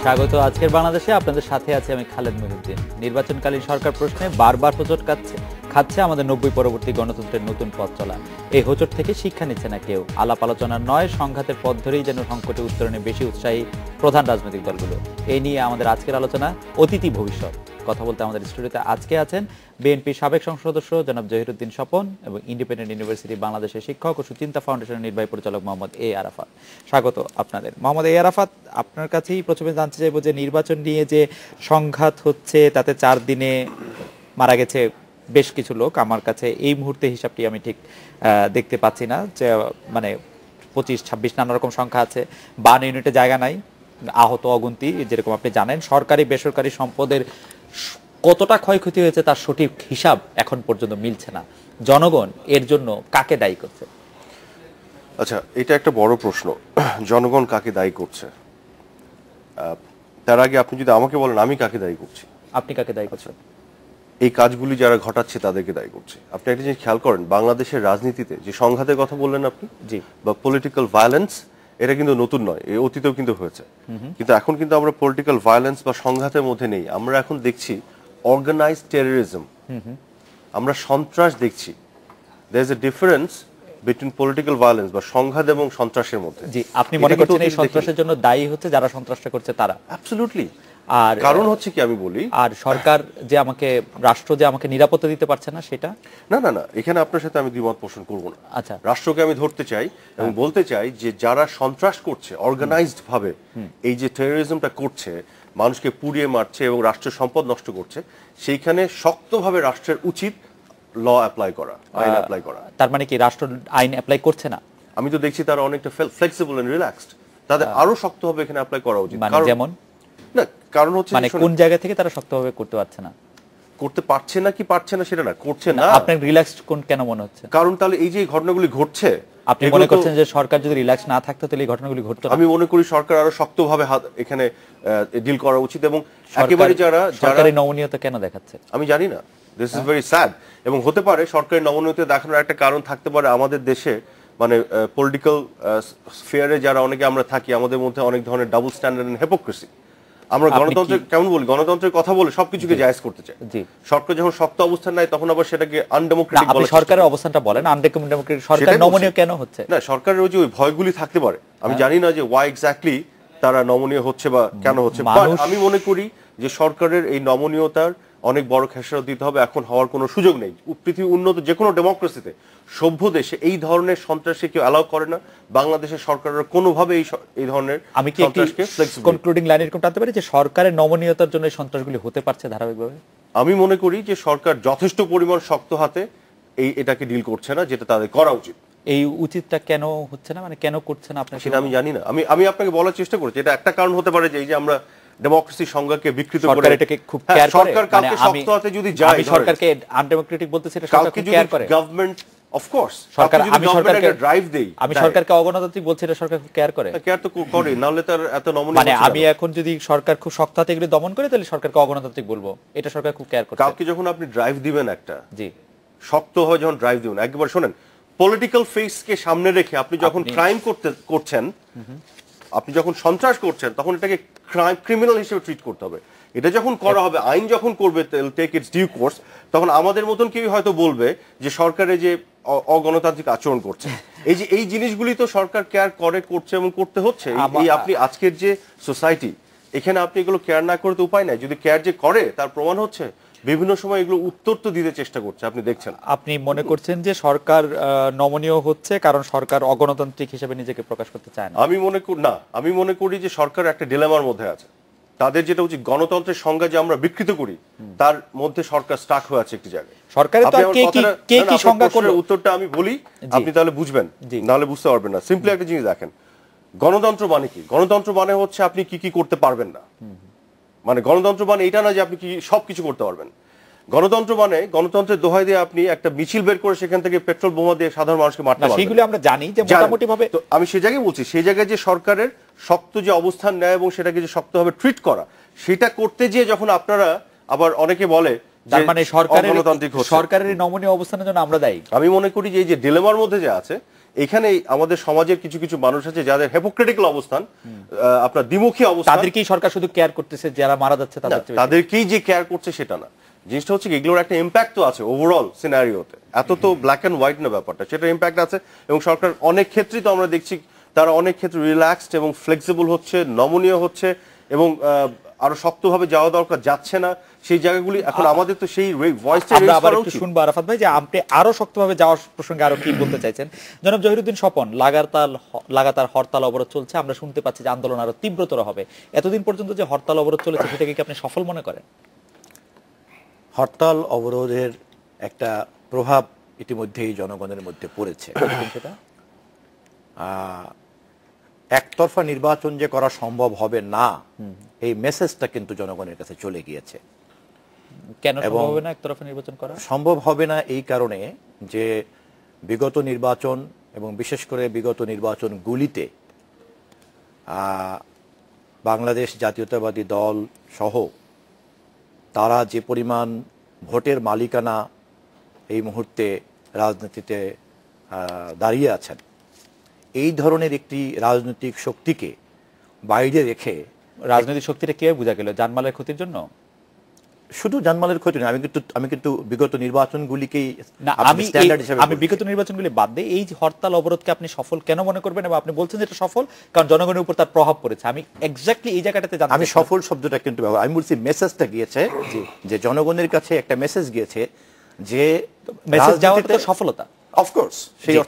স্বাগত আজকের বাংলাদেশে। আপনাদের সাথে আছে আমি খালেদ মহিউদ্দিন। নির্বাচনকালীন সরকার প্রশ্নে বারবার হোঁচট খাচ্ছে আমাদের 90 পরবর্তী গণতন্ত্রের নতুন পথ চলা। এই হোঁচট থেকে শিক্ষা নিচ্ছে না কেউ। আলাপ আলোচনা নয়, সংঘাতের পথ ধরেই যেন সংকটে উত্তরণে বেশি উৎসাহী প্রধান রাজনৈতিক দলগুলো। এই নিয়ে আমাদের আজকের আলোচনা অতীতি ভবিষ্যৎ। কথা বলতে আমাদের স্টুডিওতে আজকে আছেন বিএনপির সাবেক সংসদ সদস্য জনাব জহিরুদ্দিন স্বপন এবং ইন্ডিপেন্ডেন্ট ইউনিভার্সিটি বাংলাদেশের শিক্ষক ও সুচিন্তা ফাউন্ডেশনের নির্বাহী পরিচালক মোহাম্মদ এ আরাফাত। স্বাগত আপনাদের। মোহাম্মদ এ আরাফাত, আপনার কাছেই প্রথমে জানতে চাইবো যে নির্বাচন নিয়ে যে সংঘাত হচ্ছে, তাতে 4 দিনে মারা গেছে বেশ কিছু লোক। আমার কাছে এই মুহূর্তে হিসাবটি আমি ঠিক দেখতে পাচ্ছি না, যে মানে 25-26 নানা রকম সংখ্যা আছে। 52 ইউনিটে জায়গা নাই, আহত অগুন্তি। যেরকম আপনি জানেন, সরকারি বেসরকারি সম্পদের কতটা ক্ষয়ক্ষতি হয়েছে তার সঠিক হিসাব এখন পর্যন্ত মিলছে না। জনগণ এর জন্য কাকে দায়ী করছে? আচ্ছা, এটা একটা বড় প্রশ্ন, জনগণ কাকে দায়ী করছে। তার আগে আপনি যদি আমাকে বলেন আমি কাকে দায়ী করছি। আপনি কাকে দায়ী করছেন? এই কাজগুলি যারা ঘটাচ্ছে তাদেরকে দায়ী করছে। আপনি একটা জিনিস খেয়াল করেন, বাংলাদেশের রাজনীতিতে যে সংঘাতের কথা বললেন আপনি, জি, বা পলিটিক্যাল ভায়োলেন্স, এটা কিন্তু নতুন নয়, এই অতীতেও কিন্তু হয়েছে। কিন্তু এখন কিন্তু আমরা পলিটিক্যাল ভায়োলেন্স বা সংঘাতের মধ্যে নেই। আমরা এখন দেখছি অর্গানাইজড টেররিজম, আমরা সন্ত্রাস দেখছি। There is a difference between political violence বা সংঘাত এবং সন্ত্রাসের মধ্যে। জি, আপনি মনে করছেন এই সন্ত্রাসের জন্য দায়ী হচ্ছে যারা সন্ত্রাসটা করছে তারা? অ্যাবসলিউটলি। আর কারণ হচ্ছে কি আমি বলি, আর সরকার যে আমাকে, রাষ্ট্র যে আমাকে নিরাপত্তা দিতে পারছে না সেটা? না না না, এখানে আপনার সাথে আমি দ্বিমত পোষণ করব না। আচ্ছা, রাষ্ট্রকে আমি ধরতে চাই এবং বলতে চাই যে যারা সন্ত্রাস করছে অর্গানাইজড ভাবে, এই যে টেররিজমটা করছে, মানুষকে পুড়িয়ে মারছে এবং রাষ্ট্রের সম্পদ নষ্ট করছে, সেইখানে শক্তভাবে রাষ্ট্রের উচিত ল অ্যাপ্লাই করা, আইন অ্যাপ্লাই করা। তার মানে কি রাষ্ট্র আইন অ্যাপ্লাই করছে না? আমি তো দেখছি তারা অনেকটা ফ্লেক্সিবল এন্ড রিল্যাক্সড। তাদের আরো শক্তভাবে এখানে অ্যাপ্লাই করা উচিত। মানে যেমন? না, কারণ হচ্ছে মানে কোন জায়গা থেকে তারা শক্তভাবে করতে পারছে না? করতে পারছে না কি পারছে না সেটা না, করছে না। আপনার রিল্যাক্সড কোন কেন মনে হচ্ছে? কারণ তাহলে এই যে ঘটনাগুলি ঘটছে, আপনি মনে করছেন যে সরকার যদি রিল্যাক্স না থাকতো তাহলে এই ঘটনাগুলি ঘটতো না? আমি মনে করি সরকার আরো শক্তভাবে এখানে ডিল করা উচিত। এবং একেবারে যারা সরকারি নমনীয়তা কেন দেখাচ্ছে আমি জানি না, দিস ইজ ভেরি স্যাড। এবং হতে পারে সরকারি নমনীয়তা দেখানোর একটা কারণ থাকতে পারে আমাদের দেশে, মানে পলিটিক্যাল স্ফিয়ারে যারা অনেকে আমরা থাকি, আমাদের মধ্যে অনেক ধরনের ডাবল স্ট্যান্ডার্ড এন্ড হিপোক্রেসি। আমরা গণতন্ত্রের কেমন বলি, গণতন্ত্রের কথা বলে সবকিছুকে জায়েজ করতে চাই। সরকার যখন শক্ত অবস্থান নেয় তখন আবার সেটাকে আনডেমোক্রেটিক বলে। আপনি সরকারের অবস্থানটা বলেন, আনডেমোক্রেটিক। সরকার নমনীয় কেন হচ্ছে না? সরকারের ওই যে ওই ভয়গুলি থাকতে পারে, আমি জানি না যে ওয়াই এক্স্যাক্টলি তারা নমনীয় হচ্ছে বা কেন হচ্ছে। আমি মনে করি যে সরকারের এই নমনীয়তার অনেক বড় খেসারত দিতে হবে। এখন হওয়ার কোনো সুযোগ নেই। পৃথিবী উন্নত যে কোনো ডেমোক্রেসিতে, সভ্য দেশে এই ধরনের সন্ত্রাসকে কেউ অ্যালাউ করে না। বাংলাদেশের সরকারের কোনোভাবে এই ধরনের আমি কি একটি কনক্লুডিং লাইন এরকম টানতে পারি যে সরকারের নমনীয়তার জন্য এই সন্ত্রাসগুলি হতে পারছে ধারাবাহিকভাবে? আমি মনে করি যে সরকার যথেষ্ট পরিমাণ শক্ত হাতে এটাকে ডিল করছে না, যেটা তাদের করা উচিত। এই উচিতটা কেন হচ্ছে না, মানে কেন করছে না আপনার? সেটা আমি জানি না। আমি আপনাকে বলার চেষ্টা করছি, এটা একটা কারণ হতে পারে যে এই যে আমরা ডেমোক্রেসি সংজ্ঞাকে বিকৃত করে, সরকার এটাকে খুব কেয়ার করে। সরকার কাউকে শক্ত হাতে যদি যায়, আমি সরকারকে আনডেমোক্রেটিক বলতেছি, এটা সরকার খুব কেয়ার করে। গভর্নমেন্ট অফ কোর্স সরকার, আমি সরকারকে ড্রাইভ দেই, আমি সরকারকে অগণতান্ত্রিক বলছি, এটা সরকার খুব কেয়ার করে। কেয়ার তো করে, নাহলে তার এত নমনীয় মানে আমি এখন যদি সরকার খুব শক্ত হাতে এগুলো দমন করে, তাহলে সরকারকে অগণতান্ত্রিক বলবো? এটা সরকার খুব কেয়ার করে। কাউকে যখন আপনি ড্রাইভ দিবেন, একটা জি শক্ত হয় যখন ড্রাইভ দিবেন, একবার শোনেন, পলিটিক্যাল ফেসকে সামনে রেখে আপনি যখন ক্রাইম করছেন, আপনি যখন সন্ত্রাস করছেন, তখন এটাকে ক্রিমিনাল হিসেবে ট্রিট করতে হবে। এটা যখন করা হবে, আইন যখন করবে টেক ইটস ডিউ কোর্স, তখন আমাদের মতন কেউ হয়তো বলবে যে সরকারে যে অগণতান্ত্রিক আচরণ করছে। এই জিনিসগুলি তো সরকার কেয়ার করছে এবং করতে হচ্ছে। এই আপনি আজকের যে সোসাইটি, এখানে আপনি এগুলো কেয়ার না করে তো উপায় নাই। যদি কেয়ার যে করে, তার প্রমাণ হচ্ছে বিভিন্ন সময় এগুলো উত্তর তো দিতে চেষ্টা করছে, আপনি দেখছেন। আপনি মনে করছেন যে সরকার নমনীয় হচ্ছে কারণ সরকার অগণতান্ত্রিক হিসেবে নিজেকে প্রকাশ করতে চায় না? আমি মনে করি যে সরকার একটা ডিলেমার মধ্যে আছে। তাদের যেটা উচিত, গণতন্ত্রের সংজ্ঞা যে আমরা বিকৃত করি, তার মধ্যে সরকার স্টাক হয়ে আছে একটি জায়গায়। সরকারের তো কে কি সংজ্ঞা করবে, উত্তরটা আমি বলি, আপনি তাহলে বুঝবেন, নাহলে বুঝতে পারবেন না। সিম্পলি একটা জিনিস দেখেন, গণতন্ত্র মানে কি? গণতন্ত্র মানে হচ্ছে আপনি কি কি করতে পারবেন না। মানে গণতন্ত্র মানে এটা না যে আপনি কি সবকিছু করতে পারবেন। গণতন্ত্র মানে গণতন্ত্রের দোহাই দিয়ে আপনি একটা মিছিল বের করে সেখান থেকে পেট্রোল বোমা দিয়ে সাধারণ মানুষকে মারতে পারবেন। সেগুলো আমরা জানি যে মোটামুটি ভাবে। তো আমি সেই জায়গায় বলছি, সেই জায়গায় যে সরকারের শক্ত যে অবস্থান নেয় এবং সেটাকে যে শক্তভাবে ট্রিট করা, সেটা করতে গিয়ে যখন আপনারা আবার অনেকে বলে তার মানে সরকারের নমনীয় অবস্থানের জন্য আমরা দায়ী। আমি মনে করি যে এই যে ডিলেমার মধ্যে যে আছে, এখানে আমাদের সমাজের কিছু কিছু মানুষ আছে যাদের হেপোক্রিটিক্যাল অবস্থান, আপনার দ্বিমুখী অবস্থান। তাদেরকেই সরকার শুধু কেয়ার করতেছে, যারা মারা যাচ্ছে তাদেরকেই যে কেয়ার করছে সেটা না। জিনিসটা হচ্ছে এগুলোর একটা ইম্প্যাক্ট তো আছে ওভারঅল সিনারিওতে, এত তো ব্ল্যাক অ্যান্ড হোয়াইট না ব্যাপারটা, সেটা ইম্প্যাক্ট আছে। এবং সরকার অনেক ক্ষেত্রেই তো আমরা দেখছি তারা অনেক ক্ষেত্রে রিল্যাক্সড এবং ফ্লেক্সিবল হচ্ছে, নমনীয় হচ্ছে, এবং আরো শক্তভাবে যাওয়া দরকার যাচ্ছে না সেই জায়গাগুলি। এখন আমাদের তো সেই ভয়েসটা রেজ করা উচিত। শুনবো আরাফাত ভাই যে আপনি আরো শক্তভাবে যাওয়ার প্রসঙ্গে আরো কি বলতে চাইছেন। জনাব জহিরুদ্দিন স্বপন, লাগাতার হরতাল অবরোধ চলছে, আমরা শুনতে পাচ্ছি যে আন্দোলন আরো তীব্রতর হবে। এতদিন পর্যন্ত যে হরতাল অবরোধ চলেছে সেটাকে কি আপনি সফল মনে করেন? হরতাল অবরোধের একটা প্রভাব ইতিমধ্যেই জনগণের মধ্যে পড়েছে। সেটা একতরফা নির্বাচন যে করা সম্ভব হবে না, এই মেসেজটা কিন্তু জনগণের কাছে চলে গিয়েছে। কেন সম্ভব হবে না একতরফা নির্বাচন করা? সম্ভব হবে না এই কারণে যে বিগত নির্বাচন এবং বিশেষ করে বিগত নির্বাচনগুলিতে বাংলাদেশ জাতীয়তাবাদী দল সহ তারা যে পরিমাণ ভোটের মালিকানা এই মুহূর্তে রাজনীতিতে দাঁড়িয়ে আছেন, এই ধরনের একটি রাজনৈতিক শক্তিকে বাইরে রেখে, রাজনৈতিক শক্তিটা কে বোঝা গেল? জানমালের ক্ষতির জন্য? শুধু জানমালের ক্ষতি নয়, আমি কিন্তু বিগত নির্বাচনগুলিকেই আমি বিগত নির্বাচনগুলি বাদ দিয়ে এই হরতাল অবরোধকে আপনি সফল কেন মনে করবেন? এবং আপনি বলছেন যে এটা সফল কারণ জনগণের উপর তার প্রভাব পড়েছে। আমি এক্স্যাক্টলি এই জায়গাটাতে আমি সফল শব্দটা কিন্তু আমি বলছি মেসেজটা গিয়েছে, যে জনগণের কাছে একটা মেসেজ গিয়েছে, যে মেসেজ যাওয়াটা তো সফলতা। অফকোর্স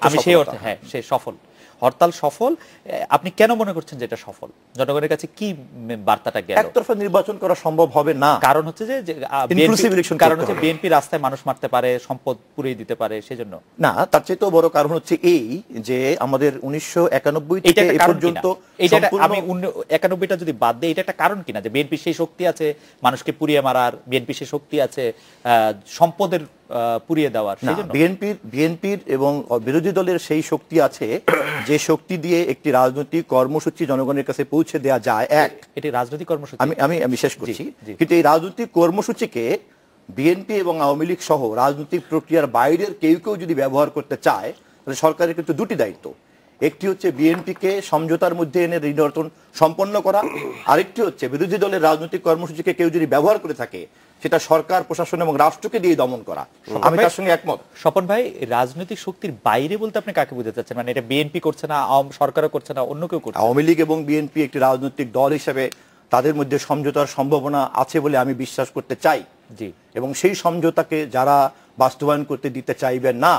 আমি সেই অর্থে, হ্যাঁ, সে সফল, হরতাল সফল। আপনি কেন মনে করছেন যে এটা সফল? জনগণের কাছে কি বার্তাটা গেল? একতরফা নির্বাচন করা সম্ভব হবে না, কারণ হচ্ছে যে কারণ হচ্ছে বিএনপি রাস্তায় মানুষ মারতে পারে, সম্পদ পুড়িয়ে দিতে পারে, সেজন্য না। তার চেয়ে বড় কারণ হচ্ছে এই যে আমাদের 1991 থেকে এই পর্যন্ত, আমি 91টা যদি বাদ দিই, এটা একটা কারণ কিনা যে বিএনপি সেই শক্তি আছে মানুষকে পুড়িয়ে মারার, বিএনপি সেই শক্তি আছে সম্পদের পুড়িয়ে দেওয়ার? বিএনপির এবং বিরোধী দলের সেই শক্তি আছে যে শক্তি দিয়ে একটি রাজনৈতিক কর্মসূচি জনগণের কাছে পৌঁছে দেওয়া যায়। এটি রাজনৈতিক কর্মসূচি, আমি শেষ করছি। কিন্তু এই রাজনৈতিক কর্মসূচিকে বিএনপি এবং আওয়ামী লীগ সহ রাজনৈতিক প্রক্রিয়ার বাইরের কেউ যদি ব্যবহার করতে চায়, তাহলে সরকারের কিন্তু দুটি দায়িত্ব। একটি হচ্ছে বিএনপিকে সমঝোতার মধ্যে এনে নির্বাচন সম্পন্ন করা, আরেকটি হচ্ছে বিরোধী দলের রাজনৈতিক কর্মসূচিকে কেউ যদি ব্যবহার করে থাকে সেটা সরকার, প্রশাসন এবং রাষ্ট্রকে দিয়ে দমন করা। আমি তার সঙ্গে একমত। স্বপন ভাই, রাজনৈতিক শক্তির বাইরে বলতে আপনি কাকে বোঝাতে চাচ্ছেন? মানে এটা বিএনপি করছে না, সরকারও করছে না, অন্য কেউ করছে? আওয়ামী লীগ এবং বিএনপি একটি রাজনৈতিক দল হিসেবে তাদের মধ্যে সমঝোতার সম্ভাবনা আছে বলে আমি বিশ্বাস করতে চাই। জি। এবং সেই সমঝোতাকে যারা বাস্তবায়ন করতে দিতে চাইবেন না,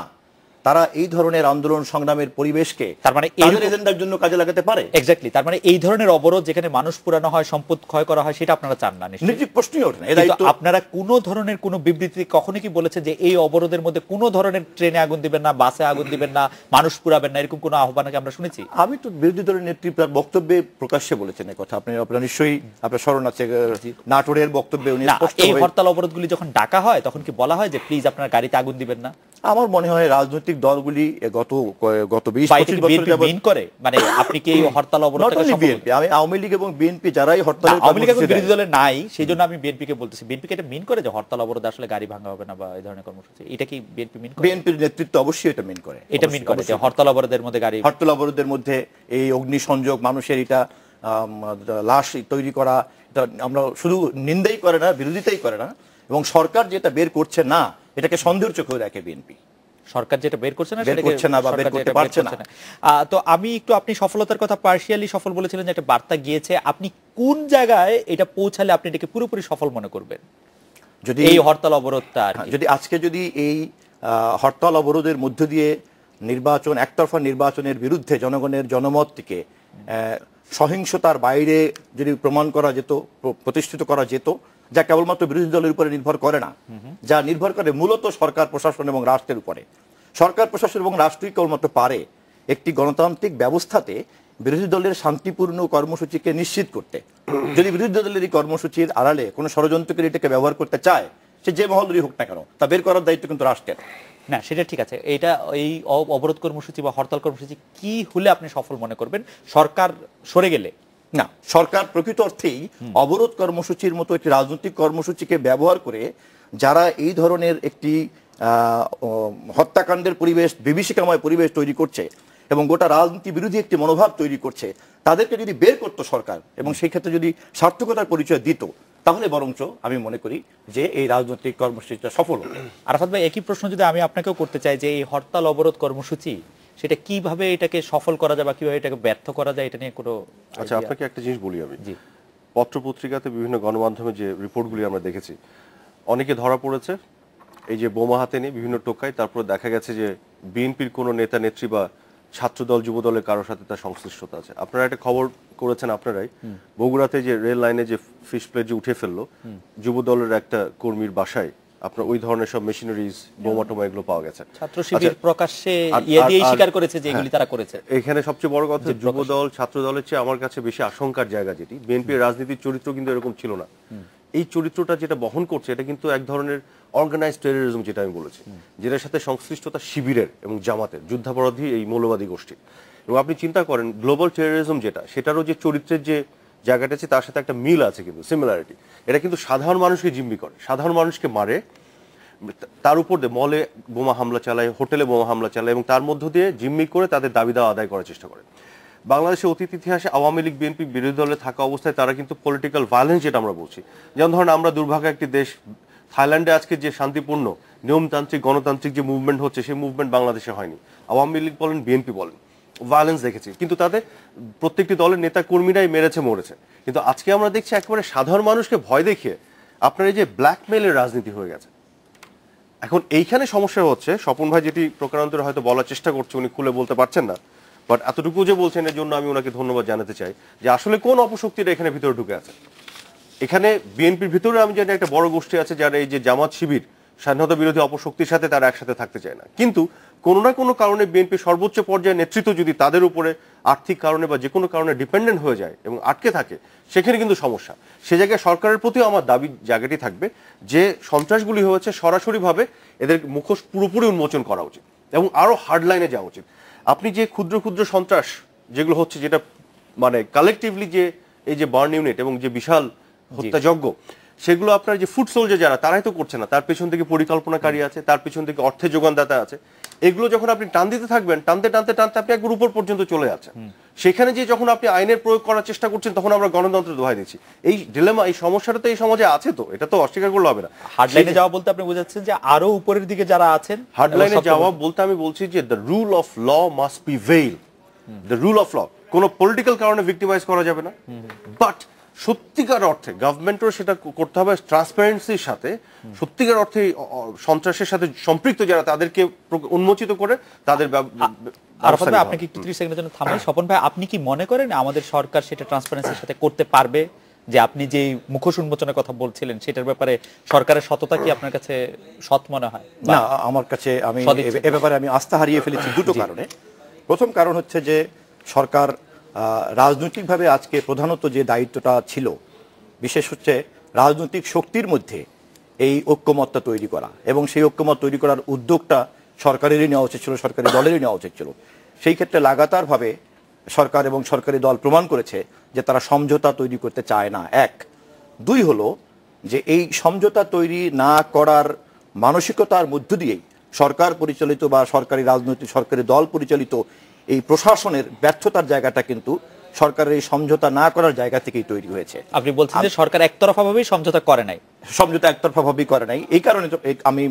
তারা এই ধরনের আন্দোলন সংগ্রামের পরিবেশকে তার মানে এজেন্ডার জন্য কাজে লাগাতে পারে। এক্স্যাক্টলি, তার মানে এই ধরনের অবরোধ যেখানে মানুষ পুরানো হয়, সম্পদ ক্ষয় করা হয়, সেটা আপনারা চান না? নিশ্চয়ই, প্রশ্নই ওঠে না। আপনারা কোনো ধরনের কোনো বিবৃতি কখনো কি বলেছে যে এই অবরোধের মধ্যে কোনো ধরনের ট্রেনে আগুন দিবেন না, বাসে আগুন দিবেন না, মানুষ পুরাবেন না, এরকম কোনো আহ্বান আমরা শুনেছি? আমি তো বিরোধী দলের নেত্রী তার বক্তব্যে প্রকাশ্যে বলেছেন এই কথা। আপনার নিশ্চয়ই আপনার স্মরণ আছে, নাটোরের বক্তব্যে উনি এই হরতাল অবরোধগুলি যখন ডাকা হয় তখন কি বলা হয় যে প্লিজ আপনার গাড়িতে আগুন দিবেন না? আমার মনে হয় রাজনৈতিক দলগুলি গত 20-25 বছর যাবত মিন করে, মানে আপনি কি এই হরতাল অবরোধটাকে বিএনপি, আমি আওয়ামী লীগ এবং বিএনপি যারাই হরতালের আওয়ামী লীগ এবং বিরোধী দলে নাই, সেইজন্য আমি বিএনপি কে বলতেছি, বিএনপি কে এটা মিন করে যে হরতাল অবরোধ আসলে গাড়ি ভাঙা হবে না বা এই ধরনের কর্মসূচি, এটা কি বিএনপি মিন করে? বিএনপির নেতৃত্ব অবশ্যই এটা মিন করে। এটা মিন করে যে হরতাল অবরোধের মধ্যে হরতাল অবরোধের মধ্যে এই অগ্নিসংযোগ, মানুষের এটা লাশ তৈরি করা, এটা আমরা শুধু নিন্দাই করে না, বিরোধিতাই করে না, এবং সরকার যেটা বের করছে না এটাকে সন্দেহের চোখে রাখে বিএনপি। সরকার যেটা বের করছে না বা বের করতে পারছে না। তো আমি একটু, আপনি সফলতার কথা পার্শিয়ালি সফল বলেছিলেন যে একটা বার্তা গিয়েছে, আপনি কোন জায়গায় এটা পৌঁছালে আপনি এটাকে পুরোপুরি সফল মনে করবেন? যদি এই হরতাল অবরোধটা, যদি এই হরতাল অবরোধের মধ্য দিয়ে নির্বাচন, একতরফা নির্বাচনের বিরুদ্ধে জনগণের জনমতকে সহিংসতার বাইরে যদি প্রমাণ করা যেত, প্রতিষ্ঠিত করা যেত, যা কেবলমাত্র বিরোধী দলের উপরে নির্ভর করে না, যা নির্ভর করে মূলত সরকার, প্রশাসন এবং রাষ্ট্রের উপরে। সরকার, প্রশাসন এবং রাষ্ট্রই কেবলমাত্র পারে একটি গণতান্ত্রিক ব্যবস্থাতে বিরোধী দলের শান্তিপূর্ণ কর্মসূচিকে নিশ্চিত করতে। যদি বিরোধী দলের এই কর্মসূচির আড়ালে কোনো ষড়যন্ত্রকারী এটাকে ব্যবহার করতে চায়, সে যে মহলেরই হোক না কেন, তা বের করার দায়িত্ব কিন্তু রাষ্ট্রের। না, সেটা ঠিক আছে। এটা এই অবরোধ কর্মসূচি বা হরতাল কর্মসূচি কি হলে আপনি সফল মনে করবেন? সরকার সরে গেলে? না, সরকার প্রকৃত অর্থেই অবরোধ কর্মসূচির মতো একটি রাজনৈতিক কর্মসূচিকে ব্যবহার করে যারা এই ধরনের একটি হত্যাকাণ্ডের পরিবেশ, বিভীষিকাময় পরিবেশ তৈরি করছে, এবং গোটা রাজনীতি বিরোধী একটি মনোভাব তৈরি করছে, তাদেরকে যদি বের করতো সরকার এবং সেই ক্ষেত্রে যদি সার্থকতার পরিচয় দিত, তাহলে বরঞ্চ আমি মনে করি যে এই রাজনৈতিক কর্মসূচিটা সফল হবে। আরাফাত ভাই, একই প্রশ্ন যদি আমি আপনাকেও করতে চাই যে এই হরতাল অবরোধ কর্মসূচি সেটা কিভাবে এটাকে সফল করা যায় বা কিভাবে এটাকে ব্যর্থ করা যায়, এটা নিয়ে কোনো আচ্ছা, আপনাকে একটা জিনিস বলি আমি। জি, পত্রপত্রিকাতে বিভিন্ন গণমাধ্যমে যে রিপোর্টগুলি আমরা দেখেছি, অনেকে ধরা পড়েছে এই যে বোমা হাতে নিয়ে বিভিন্ন টোকায়, তারপর দেখা গেছে যে বিএনপির কোনো নেতা নেত্রী বা ছাত্রদল যুবদলের কারোর সাথে তার সংশ্লিষ্টতা আছে। আপনারা একটা খবর করেছেন আপনারাই, বগুড়াতে যে রেল লাইনে যে ফিশ প্লেট যে উঠে ফেললো যুবদলের একটা কর্মীর বাসায়, আপনার ওই ধরনের সব মেশিনারিজ, বোমা টোমা এগুলো পাওয়া গেছে। ছাত্র শিবির প্রকাশ্যে দিয়ে স্বীকার করেছে যে এগুলি তারা করেছে। এখানে সবচেয়ে বড় কথা, যুবদল ছাত্র দলের চেয়ে আমার কাছে বেশি আশঙ্কার জায়গা যেটি, বিএনপির রাজনীতির চরিত্র কিন্তু এরকম ছিল না। এই চরিত্রটা যেটা বহন করছে এটা কিন্তু এক ধরনের অর্গানাইজড টেররিজম, যেটা আমি বলেছি, যেটার সাথে সংশ্লিষ্টতা শিবিরের এবং জামাতের, যুদ্ধাপরাধী এই মৌলবাদী গোষ্ঠী। এবং আপনি চিন্তা করেন গ্লোবাল টেররিজম যেটা, সেটারও যে চরিত্রের যে জায়গাটা আছে তার সাথে একটা মিল আছে, কিন্তু সিমিলারিটি। এটা কিন্তু সাধারণ মানুষকে জিম্মি করে, সাধারণ মানুষকে মারে, তার উপর দিয়ে মলে বোমা হামলা চালায়, হোটেলে বোমা হামলা চালায় এবং তার মধ্য দিয়ে জিম্মি করে তাদের দাবি দাওয়া আদায় করার চেষ্টা করে। বাংলাদেশের অতীত ইতিহাসে আওয়ামী লীগ বিএনপি বিরোধী দলে থাকা অবস্থায় তারা কিন্তু পলিটিক্যাল ভায়োলেন্স, যেটা আমরা বলছি, যেমন ধরেন আমরা দুর্ভাগ্য একটি দেশ, থাইল্যান্ডে আজকে যে শান্তিপূর্ণ নিয়মতান্ত্রিক গণতান্ত্রিক যে মুভমেন্ট হচ্ছে, সেই মুভমেন্ট বাংলাদেশে হয়নি। আওয়ামী লীগ বলেন বিএনপি বলেন, ভায়োলেন্স দেখেছি, কিন্তু তাদের প্রত্যেকটি দলের নেতা কর্মীরাই মেরেছে মরেছে। কিন্তু আজকে আমরা দেখছি একেবারে সাধারণ মানুষকে ভয় দেখিয়ে আপনার এই যে ব্ল্যাকমেইলের রাজনীতি হয়ে গেছে। এখন এইখানে সমস্যা হচ্ছে, স্বপন ভাই যেটি প্রকারান্তরে হয়তো বলার চেষ্টা করছে, উনি খুলে বলতে পারছেন না, বাট এতটুকু যে বলছেন এর জন্য আমি ওনাকে ধন্যবাদ জানাতে চাই যে আসলে কোন অপশক্তিটা এখানে ভিতরে ঢুকে আছে। এখানে বিএনপির ভিতরে আমি জানি একটা বড় গোষ্ঠী আছে যারা এই যে জামাত শিবির স্বাধীনতা বিরোধী অপশক্তির সাথে তারা একসাথে থাকতে চায় না, কিন্তু কোনো না কোনো কারণে বিএনপি সর্বোচ্চ পর্যায়ে নেতৃত্ব যদি তাদের উপরে আর্থিক কারণে বা যে কোনো কারণে ডিপেন্ডেন্ট হয়ে যায় এবং আটকে থাকে, সেখানে কিন্তু সমস্যা। সে জায়গায় সরকারের প্রতিও আমার দাবি জায়গাটি থাকবে যে সন্ত্রাসগুলি হয়েছে সরাসরিভাবে এদের মুখোশ পুরোপুরি উন্মোচন করা উচিত এবং আরো হার্ড লাইনে যাওয়া উচিত। আপনি যে ক্ষুদ্র ক্ষুদ্র সন্ত্রাস যেগুলো হচ্ছে, যেটা মানে কালেকটিভলি যে এই যে বার্ন ইউনিট এবং যে বিশাল হত্যাযজ্ঞ, সেগুলো আপনার যে ফুড সোলজার যারা, তারাই তো করছে না, তার পেছন থেকে পরিকল্পনাকারী আছে, তার পেছন থেকে অর্থের যোগানদাতা আছে। এগুলো যখন আপনি টান দিতে থাকবেন, টানতে টানতে টানতে আপনি একবার উপর পর্যন্ত চলে যাচ্ছেন। সেখানে যে যখন আপনি আইনের প্রয়োগ করার চেষ্টা করছেন, তখন আমরা গণতন্ত্রের দোহাই দিচ্ছি। এই ডিলেমা, এই সমস্যাটা তো এই সমাজে আছে, তো এটা তো অস্বীকার করলে হবে না। হার্ডলাইনে যাওয়া বলতে আপনি বোঝাচ্ছেন যে আরো উপরের দিকে যারা আছেন, হার্ডলাইনে যাওয়া বলতে আমি বলছি যে the rule of law must be veil, the rule of law. কোনো পলিটিক্যাল কারণে ভিক্টিমাইজ করা যাবে না, বাট সত্যিকার অর্থে গভর্নমেন্টও সেটা করতে হবে ট্রান্সপারেন্সির সাথে। সত্যিকার অর্থে সন্ত্রাসের সাথে সম্পৃক্ত যারা, তাদেরকে উন্মোচিত করে তাদের। আরাফাত ভাই, আপনাকে একটু 30 সেকেন্ডের জন্য থামাই। স্বপন ভাই, আপনি কি মনে করেন আমাদের সরকার সেটা ট্রান্সপারেন্সির সাথে করতে পারবে? যে আপনি যে মুখোশ উন্মোচনের কথা বলছিলেন, সেটার ব্যাপারে সরকারের সততা কি আপনার কাছে সৎ মনে হয়? না, আমার কাছে আমি এ ব্যাপারে আমি আস্থা হারিয়ে ফেলেছি দুটো কারণে। প্রথম কারণ হচ্ছে যে সরকার রাজনৈতিকভাবে আজকে প্রধানত যে দায়িত্বটা ছিল, বিশেষ হচ্ছে রাজনৈতিক শক্তির মধ্যে এই ঐক্যমত্যা তৈরি করা, এবং সেই ঐক্যমত তৈরি করার উদ্যোগটা সরকারেরই নেওয়া উচিত ছিল, সরকারি দলেরই নেওয়া উচিত ছিল। সেই ক্ষেত্রে লাগাতারভাবে সরকার এবং সরকারি দল প্রমাণ করেছে যে তারা সমঝোতা তৈরি করতে চায় না। এক। দুই হলো যে এই সমঝোতা তৈরি না করার মানসিকতার মধ্য দিয়েই সরকার পরিচালিত বা সরকারি রাজনৈতিক সরকারি দল পরিচালিত এই প্রশাসনের ব্যর্থতার জায়গাটা কিন্তু সরকারের এই সমঝোতা না করার জায়গা থেকেই তৈরি হয়েছে। আপনি বলছেন যে সরকার একতরফাভাবেই সমঝোতা করে নাই? সমঝোতা একতরফাভাবেই করে নাই। এই কারণে আমি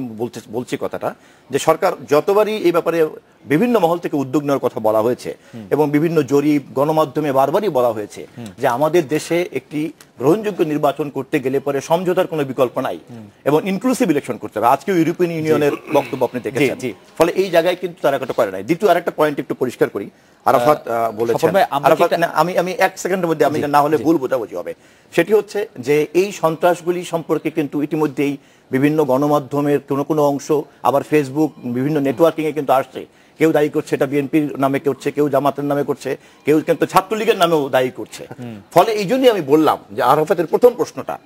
বলছি কথাটা যে সরকার যতবারই এই ব্যাপারে বিভিন্ন মহল থেকে উদ্যোগ নেওয়ার কথা বলা হয়েছে এবং বিভিন্ন জরিপ গণমাধ্যমে বারবারই বলা হয়েছে যে আমাদের দেশে একটি গ্রহণযোগ্য নির্বাচন করতে গেলে পরে সমঝোতার কোনো বিকল্প নাই এবং ইনক্লুসিভ ইলেকশন করতে হবে। আজকে ইউরোপিয়ান ইউনিয়নের বক্তব্য আপনি দেখেছেন। ফলে এই জায়গায় কিন্তু তারা এটা করে নাই। দ্বিতীয় আরেকটা পয়েন্ট একটু পরিষ্কার করি। আরাফাত বলেছেন, আমি 1 সেকেন্ডের মধ্যে, আমি না হলে ভুল বোঝাবুঝি হবে। সেটি হচ্ছে যে এই সন্ত্রাসগুলি সম্পর্কে কিন্তু ইতিমধ্যেই বিভিন্ন গণমাধ্যমের কোনো অংশ, আবার ফেসবুক, বিভিন্ন নেটওয়ার্কিং এ কিন্তু আসছে। কেউ দায়ী করছে এটা বিএনপির নামে করছে, কেউ জামাতের নামে করছে, কেউ কিন্তু ছাত্রলীগের নামেও দায়ী করছে। ফলে এই জন্যই আমি বললাম যে আরাফাতের প্রথম প্রশ্নটা,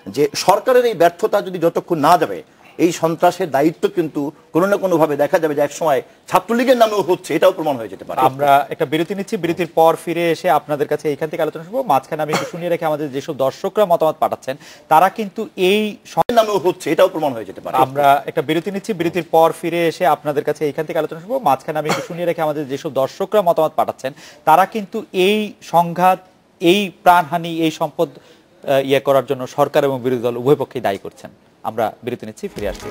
যে সরকারের এই ব্যর্থতা যদি যতক্ষণ না যাবে এই সন্ত্রাসের দায়িত্ব কিন্তু কোনো না কোনোভাবে দেখা যাবে যে একসময় ছাত্রলীগের নামেও হচ্ছে, এটাও প্রমাণ হয়ে যেতে পারে। আমরা একটা বিরতি নিচ্ছি, বিরতির পর ফিরে এসে আপনাদের কাছে এইখান থেকে আলোচনা শুনবো। মাঝখানে আমি একটু শুনিয়ে রেখে আমাদের যেসব দর্শকরা মতামত পাঠাচ্ছেন তারা কিন্তু এই নামেও হচ্ছে, এটাও প্রমাণ হয়ে যেতে পারে। আমরা একটা বিরতি নিচ্ছি, বিরতির পর ফিরে এসে আপনাদের কাছে এইখান থেকে আলোচনা শুনবো। মাঝখানে আমি একটু শুনিয়ে রেখে আমাদের যেসব দর্শকরা মতামত পাঠাচ্ছেন তারা কিন্তু এই সংঘাত, এই প্রাণহানি, এই সম্পদ ইয়ে করার জন্য সরকার এবং বিরোধী দল উভয় পক্ষেই দায়ী করছেন। আমরা বিরতি নিচ্ছি, ফিরে আসছি।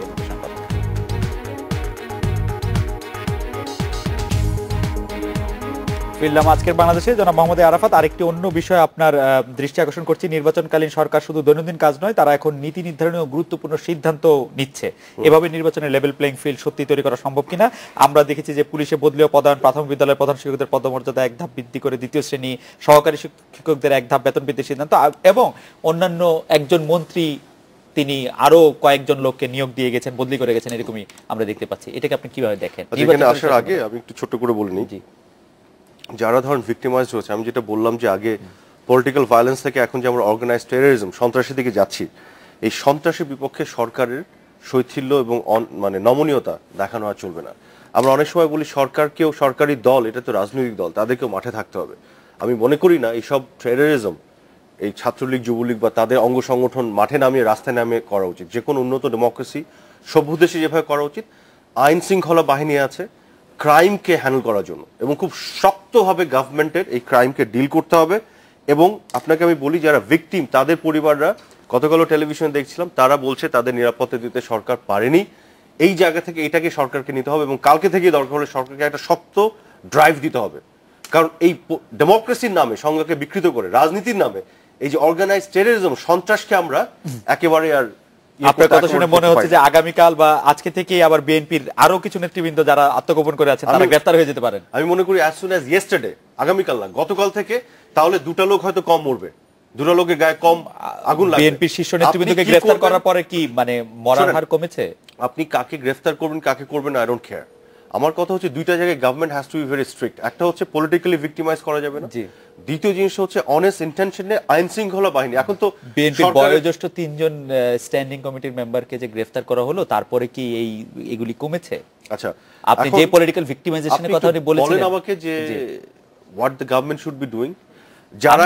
ফিরলাম আজকের বাংলাদেশে। জনাব মোহাম্মদ আরাফাত, আরেকটি অন্য বিষয় আপনার দৃষ্টি আকর্ষণ করছি। নির্বাচনকালীন সরকার শুধু দৈনন্দিন কাজ নয়, তারা এখন নীতি নির্ধারণীয় গুরুত্বপূর্ণ সিদ্ধান্ত নিচ্ছে। এভাবে নির্বাচনের লেভেল প্লেইং ফিল্ড সত্যি তৈরি করা সম্ভব কিনা? আমরা দেখেছি যে পুলিশে বদলীয় পদায়ন, প্রাথমিক বিদ্যালয়ের প্রধান শিক্ষকদের পদমর্যাদা এক ধাপ বৃদ্ধি করে দ্বিতীয় শ্রেণী, সহকারী শিক্ষকদের এক ধাপ বেতন বৃদ্ধির সিদ্ধান্ত, এবং অন্যান্য একজন মন্ত্রী তিনি আরো কয়েকজন লোককে নিয়োগ দিয়ে গেছেন, বদলি করে গেছেন, এরকমই আমরা দেখতে পাচ্ছি। এটাকে আপনি কিভাবে দেখেন? এখানে আসার আগে আমি একটু ছোট করে বলে নিই, যারা ধরেন ভিক্টিমাইজ হয়েছে, আমি যেটা বললাম যে আগে পলিটিক্যাল ভায়োলেন্স থেকে এখন যে আমরা অর্গানাইজড টেররিজম, সন্ত্রাসের দিকে যাচ্ছি, এই সন্ত্রাসের বিপক্ষে সরকারের শৈথিল্য এবং মানে নমনীয়তা দেখানো আর চলবে না। আমরা অনেক সময় বলি সরকারকেও, সরকারি দল এটা তো রাজনৈতিক দল, তাদেরকেও মাঠে থাকতে হবে। আমি মনে করি না এইসব টেররিজম এই ছাত্রলীগ, যুবলীগ বা তাদের অঙ্গ সংগঠন মাঠে নামিয়ে, রাস্তায় নামিয়ে করা উচিত। যে কোনো উন্নত ডেমোক্রেসি, সভ্য দেশে যেভাবে করা উচিত, আইন শৃঙ্খলা বাহিনী আছে ক্রাইমকে হ্যান্ডেল করার জন্য, এবং খুব শক্তভাবে গভর্নমেন্টের এই ক্রাইমকে ডিল করতে হবে। এবং আপনাকে আমি বলি, যারা ভিকটিম তাদের পরিবাররা, গতকালও টেলিভিশনে দেখছিলাম, তারা বলছে তাদের নিরাপত্তা দিতে সরকার পারেনি। এই জায়গা থেকে এটাকে সরকারকে নিতে হবে, এবং কালকে থেকে দরকার হলে সরকারকে একটা শক্ত ড্রাইভ দিতে হবে। কারণ এই ডেমোক্রেসির নামে, সংজ্ঞাকে বিকৃত করে, রাজনীতির নামে এই যে অর্গানাইজড টেররিজম, সন্ত্রাসকে আমরা একেবারে আর আপনার কথা শুনে মনে হচ্ছে যে আগামীকাল বা আজকে থেকেই আবার বিএনপির আরো কিছু নেতৃবৃন্দ যারা আত্মগোপন করে আছেন তারা গ্রেফতার হয়ে যেতে পারেন। আমি মনে করি অ্যাজ সুন অ্যাজ ইয়েস্টারডে, আগামীকাল না, গতকাল থেকে, তাহলে দুটা লোক হয়তো কম মরবে, দুটা লোকের গায়ে কম আগুন লাগবে। বিএনপির শীর্ষ নেতৃবৃন্দকে গ্রেফতার করার পরে কি মানে মরার হার কমেছে? আপনি কাকে গ্রেফতার করবেন, কাকে করবেন, আই ডোন্ট কেয়ার। আমার কথা হচ্ছে দুইটা জায়গায় government has to be very strict. একটা হচ্ছে পলিটিক্যালি ভিক্টিমাইজ করা যাবে না, দ্বিতীয় জিনিস হচ্ছে অনেস্ট ইন্টেনশনে আইন শৃঙ্খলা বাহিনী। এখন তো বিএনপির বয়োজ্যেষ্ঠ 3 জন স্ট্যান্ডিং কমিটির মেম্বারকে যে গ্রেফতার করা হলো, তারপরে কি এগুলি কমেছে? আচ্ছা, আপনি যে পলিটিক্যাল ভিক্টিমাইজেশনের কথা বলেছিলেন, বলেন আমাকে যে what the government should be doing. যারা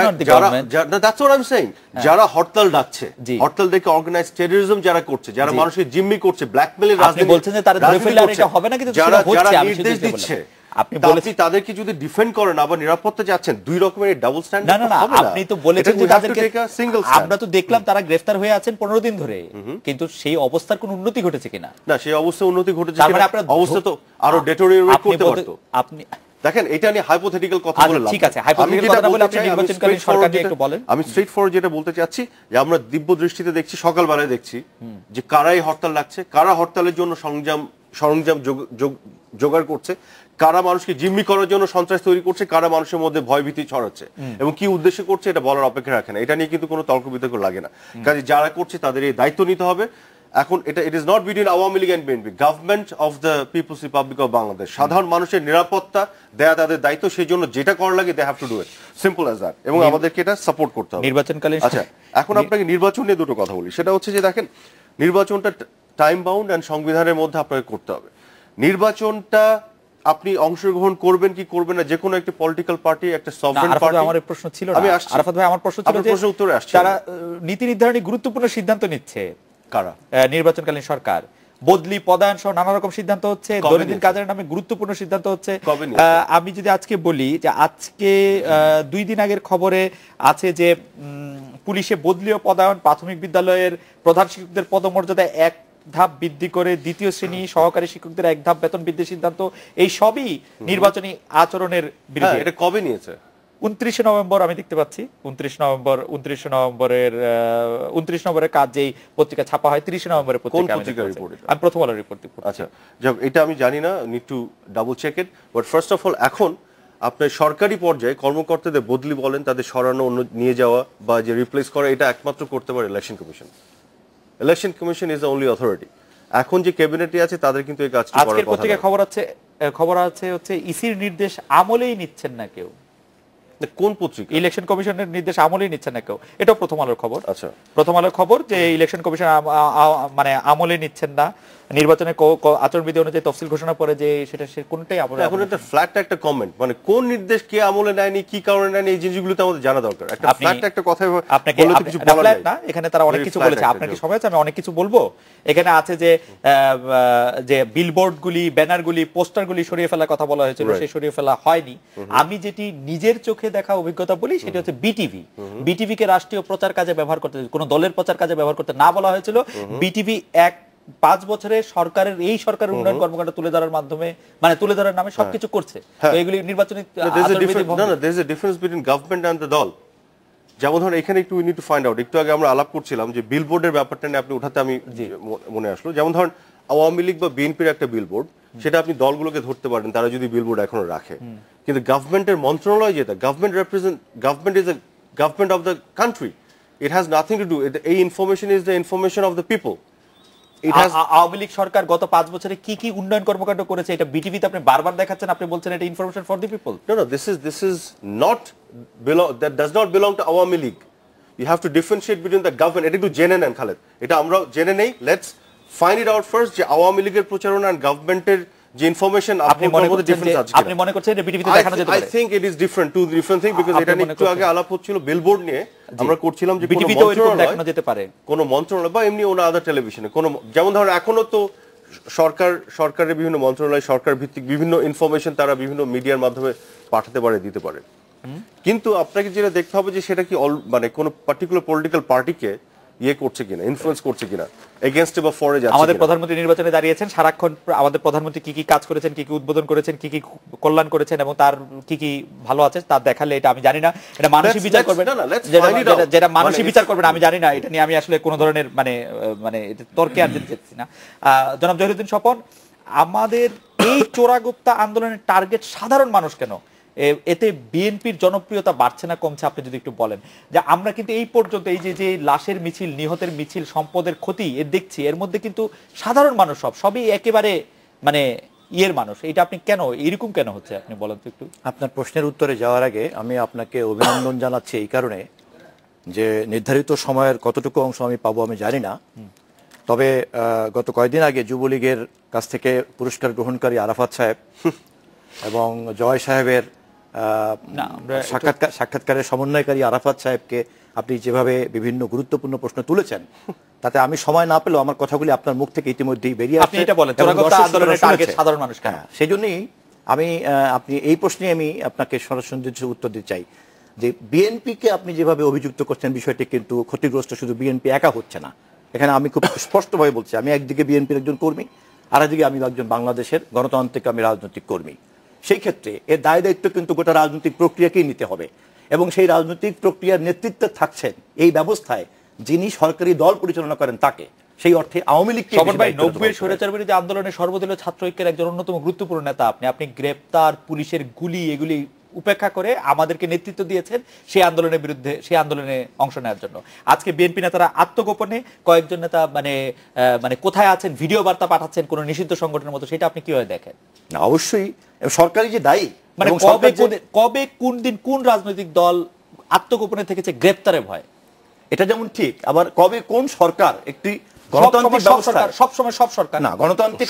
that's what I am saying, যারা হরতাল ডাকছে, হরতাল দেখে অর্গানাইজড টেররিজম যারা করছে, যারা মানুষকে জিম্মি করছে, ব্ল্যাকমেলের রাজনীতি, আপনি বলছেন যে তারা ধরে ফেললে আর এটা হবে না, কিন্তু যারা হচ্ছে, আমি নির্দেশ দিচ্ছে, আপনি বলেছেন তাদেরকে যদি ডিফেন্ড করেন, আবার নিরাপত্তা যাচ্ছেন, দুই রকমের ডাবল স্ট্যান্ডার্ড। না, আপনি তো বলেছেন যে তাদেরকে, আমরা তো দেখলাম তারা গ্রেফতার হয়ে আছেন 15 দিন ধরে, কিন্তু সেই অবস্থার কোনো উন্নতি ঘটেছে কিনা? না, সেই অবস্থা উন্নতি ঘটেছে কিনা, অবস্থা তো আরো ডেটোরিয়েট করতে পারতো। আপনি দেখেন, এটা নিয়ে হাইপোথেটিক্যাল কথা বললাম, ঠিক আছে, হাইপোথেটিক্যাল কথা বলে আপনি নির্বাচনকালীন সরকার নিয়ে একটু বলেন। আমি স্ট্রেট ফরওয়ার্ড যেটা বলতে চাচ্ছি, যে আমরা দিব্য দৃষ্টিতে দেখছি, সকালবেলায় দেখছি যে কারাই হরতাল লাগছে, কারা হরতালের জন্য সরঞ্জাম জোগাড় করছে, কারা মানুষকে জিম্মি করার জন্য সন্ত্রাস তৈরি করছে, কারা মানুষের মধ্যে ভয়ভীতি ছড়াচ্ছে, এবং কি উদ্দেশ্যে করছে এটা বলার অপেক্ষা রাখে না। এটা নিয়ে কিন্তু কোনো তর্ক বিতর্ক লাগে না। কাজে যারা করছে তাদের এই দায়িত্ব নিতে হবে। এখন এটা it is not between Awami League and BNP, government of the People's Republic of Bangladesh. সাধারণ মানুষের নিরাপত্তা দেয়া তাদের দায়িত্ব, সেই জন্য যেটা করা লাগে they have to do it, simple as that, এবং আমাদেরকে এটা সাপোর্ট করতে হবে নির্বাচনকালীন। আচ্ছা, এখন আপনাকে নির্বাচন নিয়ে দুটো কথা বলি। সেটা হচ্ছে যে দেখেন, নির্বাচনটা টাইম বাউন্ড এন্ড সংবিধানের মধ্যে আপনাকে করতে হবে। নির্বাচনটা আপনি অংশগ্রহণ করবেন কি করবেন না, যে কোনো একটা পলিটিক্যাল পার্টি, একটা সভরেন পার্টি। আমার প্রশ্ন ছিল না, আরাফাত ভাই, আমার প্রশ্ন ছিল যে উত্তরে আসছে, তারা নীতি নির্ধারণী গুরুত্বপূর্ণ সিদ্ধান্ত নিচ্ছে, কারা? নির্বাচনকালীন সরকার, বদলি, পদায়ন সহ নানা রকম সিদ্ধান্ত হচ্ছে, দৈনন্দিন কাজের নামে গুরুত্বপূর্ণ সিদ্ধান্ত হচ্ছে। আমি যদি আজকে বলি যে আজকে 2 দিন আগের খবরে আছে যে পুলিশে বদলি ও পদায়ন, প্রাথমিক বিদ্যালয়ের প্রধান শিক্ষকদের পদমর্যাদা এক ধাপ বৃদ্ধি করে দ্বিতীয় শ্রেণী, সহকারী শিক্ষকদের এক ধাপ বেতন বৃদ্ধির সিদ্ধান্ত, এই সবই নির্বাচনী আচরণের বিরুদ্ধে। এটা কবে নিয়েছে? 29 নভেম্বর আমি দেখতে পাচ্ছি। 29 নভেম্বরের কাজ যেই পত্রিকা ছাপা হয়, 30 নভেম্বরের পত্রিকা, আমি প্রথম আলোর রিপোর্ট। আচ্ছা, এটা আমি জানি না, need to double check it. But first of all, এখন আপনার সরকারি পর্যায়ে কর্মকর্তাদের বদলি বলেন, তাদের সরানো, অন্য নিয়ে যাওয়া বা যে রিপ্লেস করা, এটা একমাত্র করতে পারে election commission. Election commission is the only authority. এখন যে ক্যাবিনেটে আছে তাদের কিন্তু এই কাজটি করার কথা। আজকের পত্রিকায় খবর আছে হচ্ছে ইসির নির্দেশ আমলেই নিচ্ছেন না কেউ। কোন পত্রিকা? ইলেকশন কমিশনের নির্দেশ আমলেই নিচ্ছে না কেউ, এটাও প্রথম আলোর খবর। আচ্ছা, প্রথম আলোর খবর যে ইলেকশন কমিশন মানে আমলে নিচ্ছেন না, নির্বাচনের আচরণবিধি অনুযায়ী তফসিল ঘোষণা করে যে সেটা কোনটাই আমলে। এখন একটা ফ্ল্যাট একটা কমেন্ট, মানে কোন নির্দেশ কে আমলে নেয়নি, কি কারণে নেয়নি, এই জিনিসগুলো তো আমাদের জানা দরকার। একটা ফ্ল্যাট একটা কথা আপনাকে কিছু বলার না, এখানে তারা অনেক কিছু বলেছে। আপনাকে সময় আছে আমি অনেক কিছু বলবো। এখানে আছে যে বিলবোর্ডগুলি, ব্যানারগুলি, পোস্টারগুলি সরিয়ে ফেলার কথা বলা হয়েছিল, সেই সরিয়ে ফেলা হয়নি। আমি যেটি নিজের চোখে দেখা অভিজ্ঞতা বলি সেটি হচ্ছে বিটিভি। বিটিভি কে রাষ্ট্রীয় প্রচার কাজে ব্যবহার করতে, কোন দলের প্রচার কাজে ব্যবহার করতে না বলা হয়েছিল। বিটিভি 5 বছরে সরকারের উন্নয়ন কর্মকাণ্ড তুলে ধরার মাধ্যমে, মানে তুলে ধরার নামে সবকিছু করছে। এগুলি নির্বাচনী difference between government and the দল। যেমন ধরুন এখানে একটু we need to find out, একটু আগে আমরা আলাপ করছিলাম যে বিলবোর্ডের ব্যাপারটা নিয়ে আপনি উঠাতে আমি মনে আসলো। যেমন ধরুন আওয়ামী লীগ বা বিএনপির একটা বিলবোর্ড, সেটা আপনি দলগুলোকে ধরতে পারেন তারা যদি বিলবোর্ড এখনো রাখে, কিন্তু গভর্নমেন্টের মন্ত্রণালয় যেটা, government is the government of the country, it has nothing to do, এই information is the information of the people. Awami League সরকার গত 5 বছরে কি কি উন্নয়ন কর্মকাণ্ড করেছে এটা বিটিভিতে আপনি বারবার দেখাচ্ছেন, আপনি বলছেন এটা information for the people. No, this is not that does not belong to Awami League. You have to differentiate between the government. এটা একটু জেনে নেন খালেদ, এটা আমরা জেনে নেই। Let's find it out first যে আওয়ামী লীগের প্রচারণা আর গভর্নমেন্টের যে ইনফরমেশন আপনি মনে করছেন এটা বিটিভিতে দেখানো যেতে পারে। I think it is different, two different thing, because এটা একটু আগে আলাপ হচ্ছিল বিলবোর্ড নিয়ে, আমরা করছিলাম যে বিটিভিতে এরকম দেখানো যেতে পারে কোন মন্ত্রণালয় বা এমনি ওনা আদার টেলিভিশনে কোন, যেমন ধরুন এখনো তো সরকারের বিভিন্ন মন্ত্রণালয়, সরকার ভিত্তিক বিভিন্ন ইনফরমেশন তারা বিভিন্ন মিডিয়ার মাধ্যমে পাঠাতে পারে, দিতে পারে। কিন্তু আপনাকে যেটা দেখতে হবে যে সেটা কি মানে কোন পার্টিকুলার পলিটিক্যাল পার্টিকে করছে কিনা, ইনফ্লুয়েন্স করছে কিনা, এগেইনস্ট বা ফর যাচ্ছে। আমাদের প্রধানমন্ত্রী নির্বাচনে দাঁড়িয়েছেন, সারাক্ষণ আমাদের প্রধানমন্ত্রী কি কি কাজ করেছেন, কি কি উদ্বোধন করেছেন, কি কি কল্যাণ করেছেন এবং তার কি কি ভালো আছে তা দেখালে এটা আমি জানি না, এটা মানসিক বিচার করবেন, যেটা মানসিক বিচার করবেন আমি জানি না, এটা নিয়ে আমি আসলে কোন ধরনের মানে তর্কে আর যেতে চাচ্ছি না। জনাব জহিরুদ্দিন স্বপন, আমাদের এই চোরাগুপ্তা আন্দোলনের টার্গেট সাধারণ মানুষ কেন? এতে বিএনপির জনপ্রিয়তা বাড়ছে না কমছে? আপনি যদি একটু বলেন যে আমরা কিন্তু এই পর্যন্ত এই যে লাশের মিছিল, নিহতের মিছিল, সম্পদের ক্ষতি দেখছি, এর মধ্যে কিন্তু সাধারণ মানুষ সবই একেবারে মানে মানুষ, এটা আপনি কেন এরকম কেন হচ্ছে আপনি বলেন তো একটু। আপনার প্রশ্নের উত্তরে যাওয়ার আগে আমি আপনাকে অভিনন্দন জানাচ্ছি এই কারণে যে নির্ধারিত সময়ের কতটুকু অংশ আমি পাবো আমি জানি না, তবে গত কয়েকদিন আগে যুবলীগের কাছ থেকে পুরস্কার গ্রহণকারী আরাফাত সাহেব এবং জয় সাহেবের সাক্ষাৎকারের সমন্বয়কারী আরাফাত সাহেবকে আপনি যেভাবে বিভিন্ন গুরুত্বপূর্ণ প্রশ্ন তুলেছেন, তাতে আমি সময় না পেলেও আমার কথাগুলি আপনার মুখ থেকে ইতিমধ্যেই বেরিয়ে আসছে। সাধারণ মানুষ, সেই জন্যই আপনি এই প্রশ্নে আমি আপনাকে সরাসরি উত্তর দিতে চাই যে বিএনপিকে আপনি যেভাবে অভিযুক্ত করছেন বিষয়টি কিন্তু ক্ষতিগ্রস্ত শুধু বিএনপি একা হচ্ছে না। এখানে আমি খুব স্পষ্টভাবে বলছি, আমি একদিকে বিএনপির একজন কর্মী, আর একদিকে আমি একজন বাংলাদেশের গণতান্ত্রিক আমি রাজনৈতিক কর্মী। সেই ক্ষেত্রে এর দায় দায়িত্ব কিন্তু গোটা রাজনৈতিক প্রক্রিয়াকেই নিতে হবে এবং সেই রাজনৈতিক প্রক্রিয়ার নেতৃত্বে থাকছেন এই ব্যবস্থায় যিনি সরকারি দল পরিচালনা করেন তাকে, সেই অর্থে আওয়ামী লীগকে 90-এর স্বৈরাচার বিরোধী আন্দোলনের সর্বদলীয় ছাত্র ঐক্যের একজন অন্যতম গুরুত্বপূর্ণ নেতা আপনি গ্রেপ্তার, পুলিশের গুলি এগুলি উপেক্ষা করে আমাদেরকে নেতৃত্ব দিয়েছেন সেই আন্দোলনের বিরুদ্ধে, সেই আন্দোলনে অংশ নেওয়ার জন্য। আজকে বিএনপি নেতারা আত্মগোপনে কয়েকজন নেতা মানে কোথায় আছেন ভিডিও বার্তা পাঠাচ্ছেন কোন নিষিদ্ধ সংগঠনের মতো, সেটা আপনি কিভাবে দেখেন? না, অবশ্যই সরকারি যে দায়ী, মানে কবে কোন দিন কোন রাজনৈতিক দল আত্মগোপনে থেকেছে গ্রেপ্তারে ভয়? এটা যেমন ঠিক, আবার কবে কোন সরকার একটি গণতান্ত্রিক ব্যবস্থা, সবসময় সব সরকার না, গণতান্ত্রিক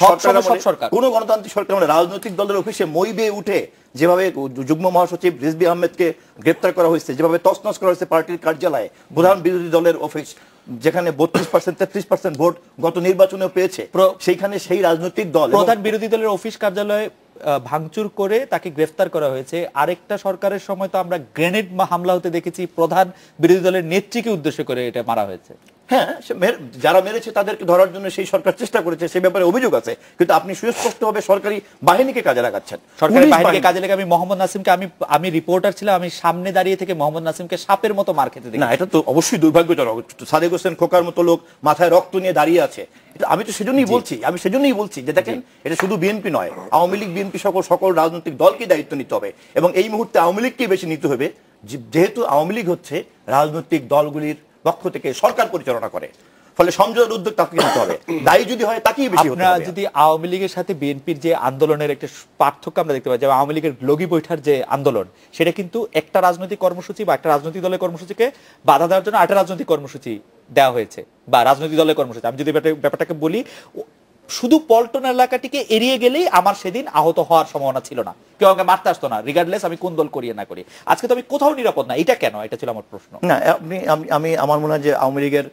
সরকার কোন গণতান্ত্রিক সরকার মানে রাজনৈতিক দলের অফিসে মই বেয়ে উঠে যেভাবে যুগ্ম মহাসচিব রিজভী আহমেদকে গ্রেপ্তার করা হয়েছে, যেভাবে তছনছ করা হয়েছে পার্টির কার্যালয়ে, প্রধান বিরোধী দলের অফিস যেখানে 32% 33% ভোট গত নির্বাচনেও পেয়েছে, সেইখানে সেই রাজনৈতিক দল প্রধান বিরোধী দলের অফিস কার্যালয়ে ভাঙচুর করে তাকে গ্রেফতার করা হয়েছে। আরেকটা সরকারের সময় তো আমরা গ্রেনেড হামলা হতে দেখেছি, প্রধান বিরোধী দলের নেত্রীকে উদ্দেশ্য করে এটা মারা হয়েছে। হ্যাঁ, যারা মেরেছে তাদেরকে ধরার জন্য সেই সরকার চেষ্টা করেছে, সে ব্যাপারে অভিযোগ আছে, কিন্তু আপনি সুস্পষ্টভাবে সরকারি বাহিনীকে কাজে লাগাচ্ছেন। সরকারি বাহিনীকে কাজে লাগে আমি মোহাম্মদ নাসিমকে, আমি রিপোর্টার ছিলাম, আমি সামনে দাঁড়িয়ে থেকে মোহাম্মদ নাসিমকে সাপের মতো মার খেতে দেখি। না, এটা তো অবশ্যই দুর্ভাগ্যজনক। সাদেক হোসেন খোকার মতো লোক মাথায় রক্ত নিয়ে দাঁড়িয়ে আছে, আমি তো সেজন্যই বলছি যে দেখেন এটা শুধু বিএনপি নয়, আওয়ামী লীগ বিএনপি সকল রাজনৈতিক দলকে দায়িত্ব নিতে হবে এবং এই মুহূর্তে আওয়ামী লীগকেই বেশি নিতে হবে, যেহেতু আওয়ামী লীগ হচ্ছে রাজনৈতিক দলগুলির পক্ষ থেকে সরকার পরিচালনা করে। ফলে সমঝোতার উদ্যোগ তাকে নিতে হবে, দায়ী যদি হয় তাকেই বেশি হতে আপনারা হবে। যদি আওয়ামী লীগের সাথে বিএনপির যে আন্দোলনের একটা পার্থক্য আমরা দেখতে পাই, যে আওয়ামী লীগের লগি বৈঠার যে আন্দোলন, সেটা কিন্তু একটা রাজনৈতিক কর্মসূচি বা একটা রাজনৈতিক দলের কর্মসূচিকে বাধা দেওয়ার জন্য আরেকটা রাজনৈতিক কর্মসূচি দেওয়া হয়েছে, বা রাজনৈতিক দলের কর্মসূচি। আমি যদি ব্যাপারটাকে বলি, শুধু পল্টন এলাকাটিকে এড়িয়ে গেলেই আমার সেদিন আহত হওয়ার সম্ভাবনা ছিল না, কেউ আমাকে মারতে আসতো না, রিগার্ডলেস আমি কোন দল করিয়ে না করি। আজকে তো আমি কোথাও নিরাপদ না, এটা কেন? এটা ছিল আমার প্রশ্ন। না, আমি আমার মনে হয় যে আওয়ামী লীগের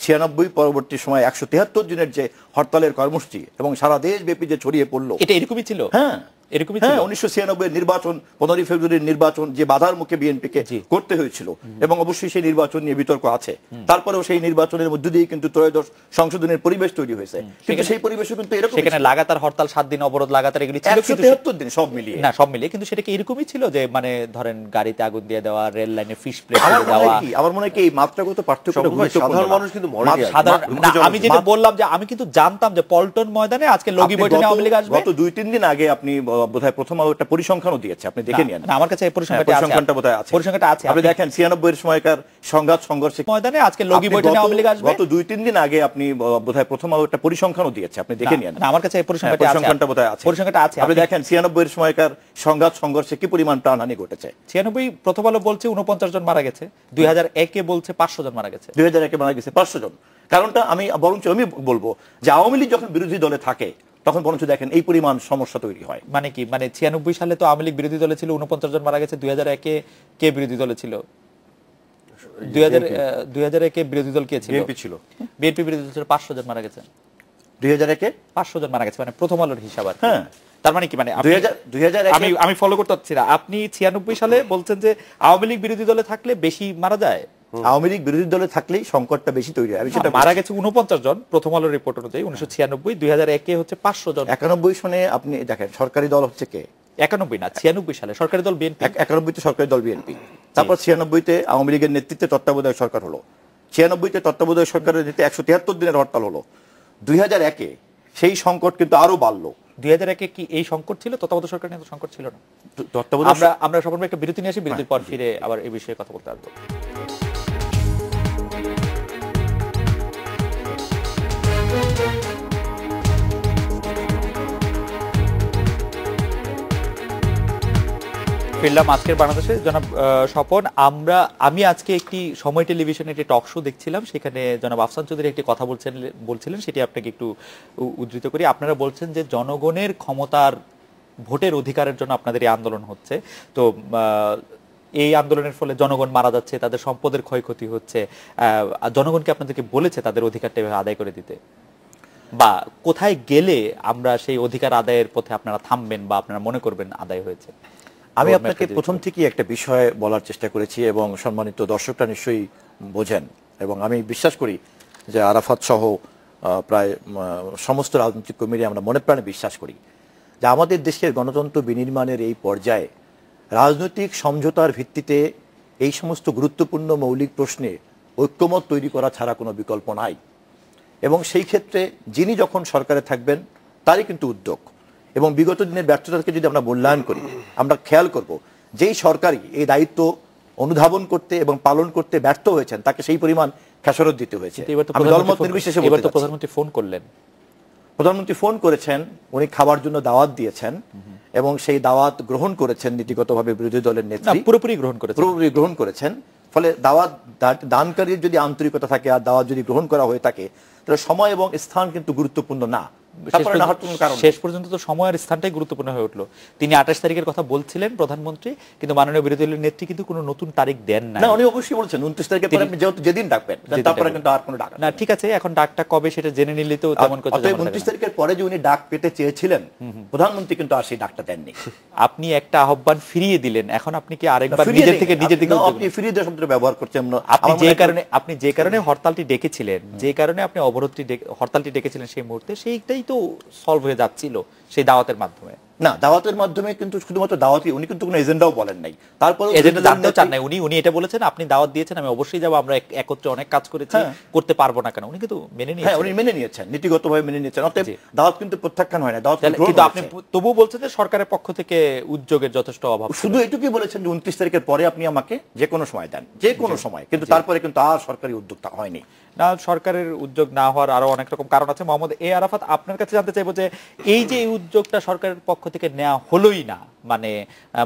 96 পরবর্তী সময় 173 দিনের যে হরতালের কর্মসূচি এবং সারা দেশ ব্যাপী যে ছড়িয়ে পড়লো, এটা এরকমই ছিল। হ্যাঁ এরকমই ছিল। 1996 নির্বাচন, 15 ফেব্রুয়ারির নির্বাচন যে বাধার মুখে বিএনপিকে করতে হয়েছিল, এবং অবশ্যই সেই নির্বাচন নিয়ে বিতর্ক আছে, তারপরেও সেই নির্বাচনের মধ্য দিয়ে কিন্তু ত্রয়োদশ সংশোধনের পরিবেশ তৈরি হয়েছে। কিন্তু সেই পরিবেশে কিন্তু এরকম সেখানে লাগাতার হরতাল, 7 দিন অবরোধ লাগাতার এগুলি ছিল, 173 দিন সব মিলিয়ে। না, সব মিলিয়ে কিন্তু সেটা কি এরকমই ছিল যে মানে ধরেন গাড়িতে আগুন দিয়ে দেওয়া, রেল লাইনে ফিশ প্লেট দিয়ে দেওয়া? আমার মনে হয় কি এই মাত্রাগত পার্থক্যটা সাধারণ মানুষ কিন্তু মরে সাধারণ না, আমি যেটা বললাম যে আমি কিন্তু জানতাম যে পল্টন ময়দানে আজকে লগি বৈঠকে আওয়ামী লীগ আসবে। গত 2-3 দিন আগে আপনি বোধহয় প্রথম আলো একটা পরিসংখ্যানও দিয়েছে, আপনি দেখে নিন। না, আমার কাছে এই পরিসংখ্যানটা বোধহয় আছে। পরিসংখ্যানটা আছে। আপনি দেখেন 96 এর সময়কার সংঘাত সংঘর্ষে ময়দানে আজকে লগি বৈঠকে আওয়ামী লীগ আসবে। গত 2-3 দিন আগে আপনি বোধহয় প্রথম আলো একটা পরিসংখ্যানও দিয়েছে, আপনি দেখে নিন। না, আমার কাছে এই পরিসংখ্যানটা বোধহয় আছে। পরিসংখ্যানটা আছে। আপনি দেখেন 96 এর সময়কার সংঘাত সংঘর্ষে কি পরিমাণ প্রাণহানি ঘটেছে। 96 প্রথম আলো বলছে 49 জন মারা গেছে, 2001 এ বলছে 500 জন মারা গেছে। 2001 মারা গেছে 500 জন। কারণটা আমি বলবো যে আওয়ামী লীগ যখন বিরোধী দলে থাকে তখন বরঞ্চ দেখেন এই পরিমাণ সমস্যা তৈরি হয়। মানে কি, মানে 96 সালে তো আওয়ামী লীগ বিরোধী দলে ছিল, 49 জন মারা গেছে। 2001 কে বিরোধী দলে ছিল? 2001 বিরোধী দল কে ছিল? বিএনপি ছিল। বিএনপি বিরোধী দল ছিল, 500 জন মারা গেছে। 2001 500 জন মারা গেছে, মানে প্রথম আলোর হিসাব আর কি। হ্যাঁ, তার মানে কি, মানে 2001 আমি ফলো করতে পারছি না। আপনি 96 সালে বলছেন যে আওয়ামী লীগ বিরোধী দলে থাকলে বেশি মারা যায়, আওয়ামী লীগ বিরোধী দলে থাকলেই সংকটটা বেশি তৈরি হয়। সেটা মারা গেছে 49 জন প্রথম আলোর রিপোর্ট অনুযায়ী 1996। 2001 হচ্ছে 500 জন। 91 সনে আপনি দেখেন সরকারি দল হচ্ছে কে? 91 না, 96 সালে সরকারি দল বিএনপি। 91 তে সরকারি দল বিএনপি, তারপর 96 তে আওয়ামী লীগের নেতৃত্বে তত্ত্বাবধায়ক সরকার হলো, 96 তে তত্ত্বাবধায়ক সরকারের নেতৃত্বে 173 দিনের হরতাল হলো। 2001 সেই সংকট কিন্তু আরো বাড়লো। 2001 কি এই সংকট ছিল? তত্ত্বাবধায়ক সরকার নিয়ে তো সংকট ছিল না। আমরা সবার একটা বিরতি নিয়ে আসি, বিরতির পর ফিরে আবার এই বিষয়ে কথা বলতে আসবো। ফিরলাম আজকের বাংলাদেশে। জনাব স্বপন, আমি আজকে একটি সময় টেলিভিশনে একটি টক শো দেখছিলাম, সেখানে জনাব আফসান চৌধুরী একটি কথা বলছিলেন, সেটি আপনাকে একটু উদ্ধৃত করি। আপনারা বলছেন যে জনগণের ক্ষমতার, ভোটের অধিকারের জন্য আপনাদের এই আন্দোলন হচ্ছে, তো এই আন্দোলনের ফলে জনগণ মারা যাচ্ছে, তাদের সম্পদের ক্ষয়ক্ষতি হচ্ছে, জনগণকে আপনাদেরকে বলেছে তাদের অধিকারটা আদায় করে দিতে, বা কোথায় গেলে আমরা সেই অধিকার আদায়ের পথে আপনারা থামবেন বা আপনারা মনে করবেন আদায় হয়েছে? আমি আপনাকে প্রথম থেকেই একটা বিষয় বলার চেষ্টা করেছি এবং সম্মানিত দর্শকরা নিশ্চয়ই বোঝেন, এবং আমি বিশ্বাস করি যে আরাফাত সহ প্রায় সমস্ত রাজনৈতিক কর্মীরা আমরা মনে প্রাণে বিশ্বাস করি যে আমাদের দেশের গণতন্ত্র বিনির্মাণের এই পর্যায়ে রাজনৈতিক সমঝোতার ভিত্তিতে এই সমস্ত গুরুত্বপূর্ণ মৌলিক প্রশ্নে ঐক্যমত তৈরি করা ছাড়া কোনো বিকল্প নাই, এবং সেই ক্ষেত্রে যিনি যখন সরকারে থাকবেন তারই কিন্তু উদ্যোগ। এবং বিগত দিনের ব্যর্থতাকে যদি আমরা মূল্যায়ন করি, আমরা খেয়াল করব যেই সরকারই এই দায়িত্ব অনুধাবন করতে এবং পালন করতে ব্যর্থ হয়েছেন তাকে সেই পরিমাণ খেসারত দিতে হয়েছে। আমি দলমত নির্বিশেষে বলতে চাচ্ছি। প্রধানমন্ত্রী ফোন করলেন, প্রধানমন্ত্রী ফোন করেছেন, উনি খাবার জন্য দাওয়াত দিয়েছেন এবং সেই দাওয়াত গ্রহণ করেছেন নীতিগতভাবে বিরোধী দলের নেত্রী, পুরোপুরি গ্রহণ করেছেন। ফলে দাওয়াত দানকারীর যদি আন্তরিকতা থাকে আর দাওয়াত যদি গ্রহণ করা হয়ে থাকে তাহলে সময় এবং স্থান কিন্তু গুরুত্বপূর্ণ না। শেষ পর্যন্ত তো সময় আর স্থানটাই গুরুত্বপূর্ণ হয়ে উঠলো। তিনি 28 তারিখের কথা বলছিলেন প্রধানমন্ত্রী, কিন্তু মাননীয় বিরোধী দলের নেত্রী কিন্তু কোনো নতুন তারিখ দেন না। উনি অবশ্যই বলছেন 29 তারিখের পরে আপনি যেদিন ডাকবেন, তারপরে কিন্তু আর কোনো ডাক না। ঠিক আছে, এখন ডাকটা কবে সেটা জেনে নিলে তো তেমন কিছু। 29 তারিখের পরে যে উনি ডাক পেতে চেয়েছিলেন প্রধানমন্ত্রী কিন্তু আর সেই ডাকটা দেননি। আপনি একটা আহ্বান ফিরিয়ে দিলেন, এখন আপনি কি আরেকবার নিজের থেকে আপনি ফিরিয়ে দেওয়ার শব্দটা ব্যবহার করছেন। আপনি যে কারণে হরতালটি ডেকেছিলেন, যে কারণে আপনি হরতালটি ডেকেছিলেন সেই মুহূর্তে সেইটাই তো সলভ হয়ে যাচ্ছিল, সেই দাওয়াতের মাধ্যমে? না, দাওয়াতের মাধ্যমে কিন্তু শুধুমাত্র দাওয়াতই, উনি কিন্তু কোনো এজেন্ডাও বলেন নাই। তারপরে এজেন্ডা জানতেও চান নাই উনি এটা বলেছেন আপনি দাওয়াত দিয়েছেন আমি অবশ্যই যাব, আমরা একত্রে অনেক কাজ করেছি, করতে পারবো না কেন? উনি কিন্তু মেনে নিয়েছেন। হ্যাঁ, উনি মেনে নিয়েছেন, নীতিগতভাবে মেনে নিয়েছেন। অতএব দাওয়াত কিন্তু প্রত্যাখ্যান হয় না, দাওয়াত কিন্তু আপনি তবুও বলছেন যে সরকারের পক্ষ থেকে উদ্যোগের যথেষ্ট অভাব। শুধু এটুকুই বলেছেন যে 29 তারিখের পরে আপনি আমাকে যে কোনো সময় দেন, যে কোনো সময়, কিন্তু তারপরে কিন্তু আর সরকারি উদ্যোগ হয়নি। না, সরকারের উদ্যোগ না হওয়ার আরো অনেক রকম কারণ আছে। মোহাম্মদ এ আরাফাত, আপনার কাছে জানতে চাইবো যে এই যে উদ্যোগটা সরকারের পক্ষ থেকে নেওয়া হলোই না, মানে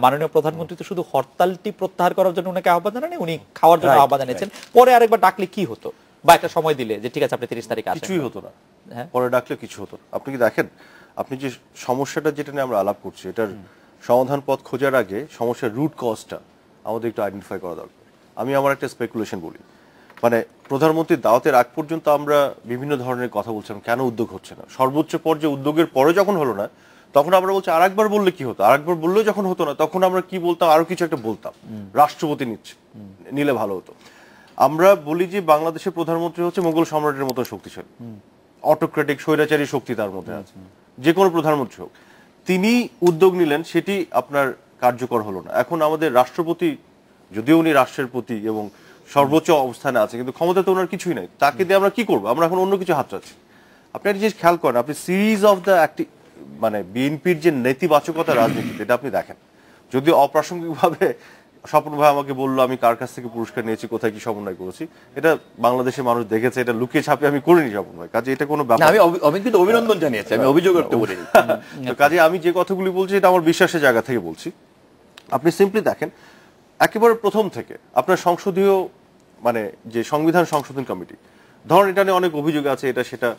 মাননীয় প্রধানমন্ত্রী তো শুধু হরতালটি প্রত্যাহার করার জন্য উনাকে আহ্বান জানাননি, উনি খাওয়ার জন্য আহ্বান জানিয়েছেন। পরে আরেকবার ডাকলে কি হতো, বা একটা সময় দিলে যে ঠিক আছে আপনি 30 তারিখে আসেন? কিছুই হতো না, পরে ডাকলে কিছু হতো না। আপনি কি দেখেন, আপনি যে সমস্যাটা যেটা নিয়ে আমরা আলাপ করছি, এটার সমাধান পথ খোঁজার আগে সমস্যার রুট কজটা আমাদের একটু আইডেন্টিফাই করা দরকার। আমি আমার একটা স্পেকুলেশন বলি, মানে প্রধানমন্ত্রীর দাওয়াতের আগ পর্যন্ত আমরা বিভিন্ন ধরনের কথা বলছিলাম, কেন উদ্যোগ হচ্ছে না। সর্বোচ্চ পর্যায়ে উদ্যোগের পরে যখন হলো না, তখন আমরা বলছি আরেকবার বললে কি হতো, আরেকবার বললেও যখন হতো না, তখন আমরা কি বলতাম, আরো কিছু একটা বলতাম, রাষ্ট্রপতি নিলে ভালো হতো। আমরা বলি যে বাংলাদেশের প্রধানমন্ত্রী হচ্ছে মোগল সম্রাটের মতো শক্তিশালী, অটোক্রেটিক স্বৈরাচারী শক্তি তার মধ্যে আছে, যে কোনো প্রধানমন্ত্রী হোক। তিনি উদ্যোগ নিলেন, সেটি আপনার কার্যকর হলো না। এখন আমাদের রাষ্ট্রপতি, যদিও উনি রাষ্ট্রের প্রতি এবং সর্বোচ্চ অবস্থানে আছে, কিন্তু ক্ষমতা তো ওনার কিছুই নাই, তাকে দিয়ে আমরা কি করবো? আমরা এখন অন্য কিছু হাত চাচ্ছি। আপনি একটা জিনিস খেয়াল করেন, আপনি সিরিজ অফ দ্য মানে বিএনপির যে নেতিবাচকতা রাজনীতি, এটা আপনি দেখেন। যদিও অপ্রাসঙ্গিকভাবে স্বপন ভাই আমাকে বললো আমি কার কাছ থেকে পুরস্কার নিয়েছি, কোথায় কি সমন্বয় করেছি, এটা বাংলাদেশের মানুষ দেখেছে, এটা লুকিয়ে ছাপে আমি করিনি স্বপন ভাই, কাজে এটা কোনো ব্যাপার। আমি কিন্তু অভিনন্দন জানিয়েছি, আমি অভিযোগ করতে বলিনি। কাজে আমি যে কথাগুলি বলছি এটা আমার বিশ্বাসের জায়গা থেকে বলছি। আপনি সিম্পলি দেখেন, একেবারে প্রথম থেকে আপনার সংসদীয় মানে যে সংবিধান সংশোধন কমিটি, ধরেন এটা নিয়ে অনেক অভিযোগ আছে, এটা সেটা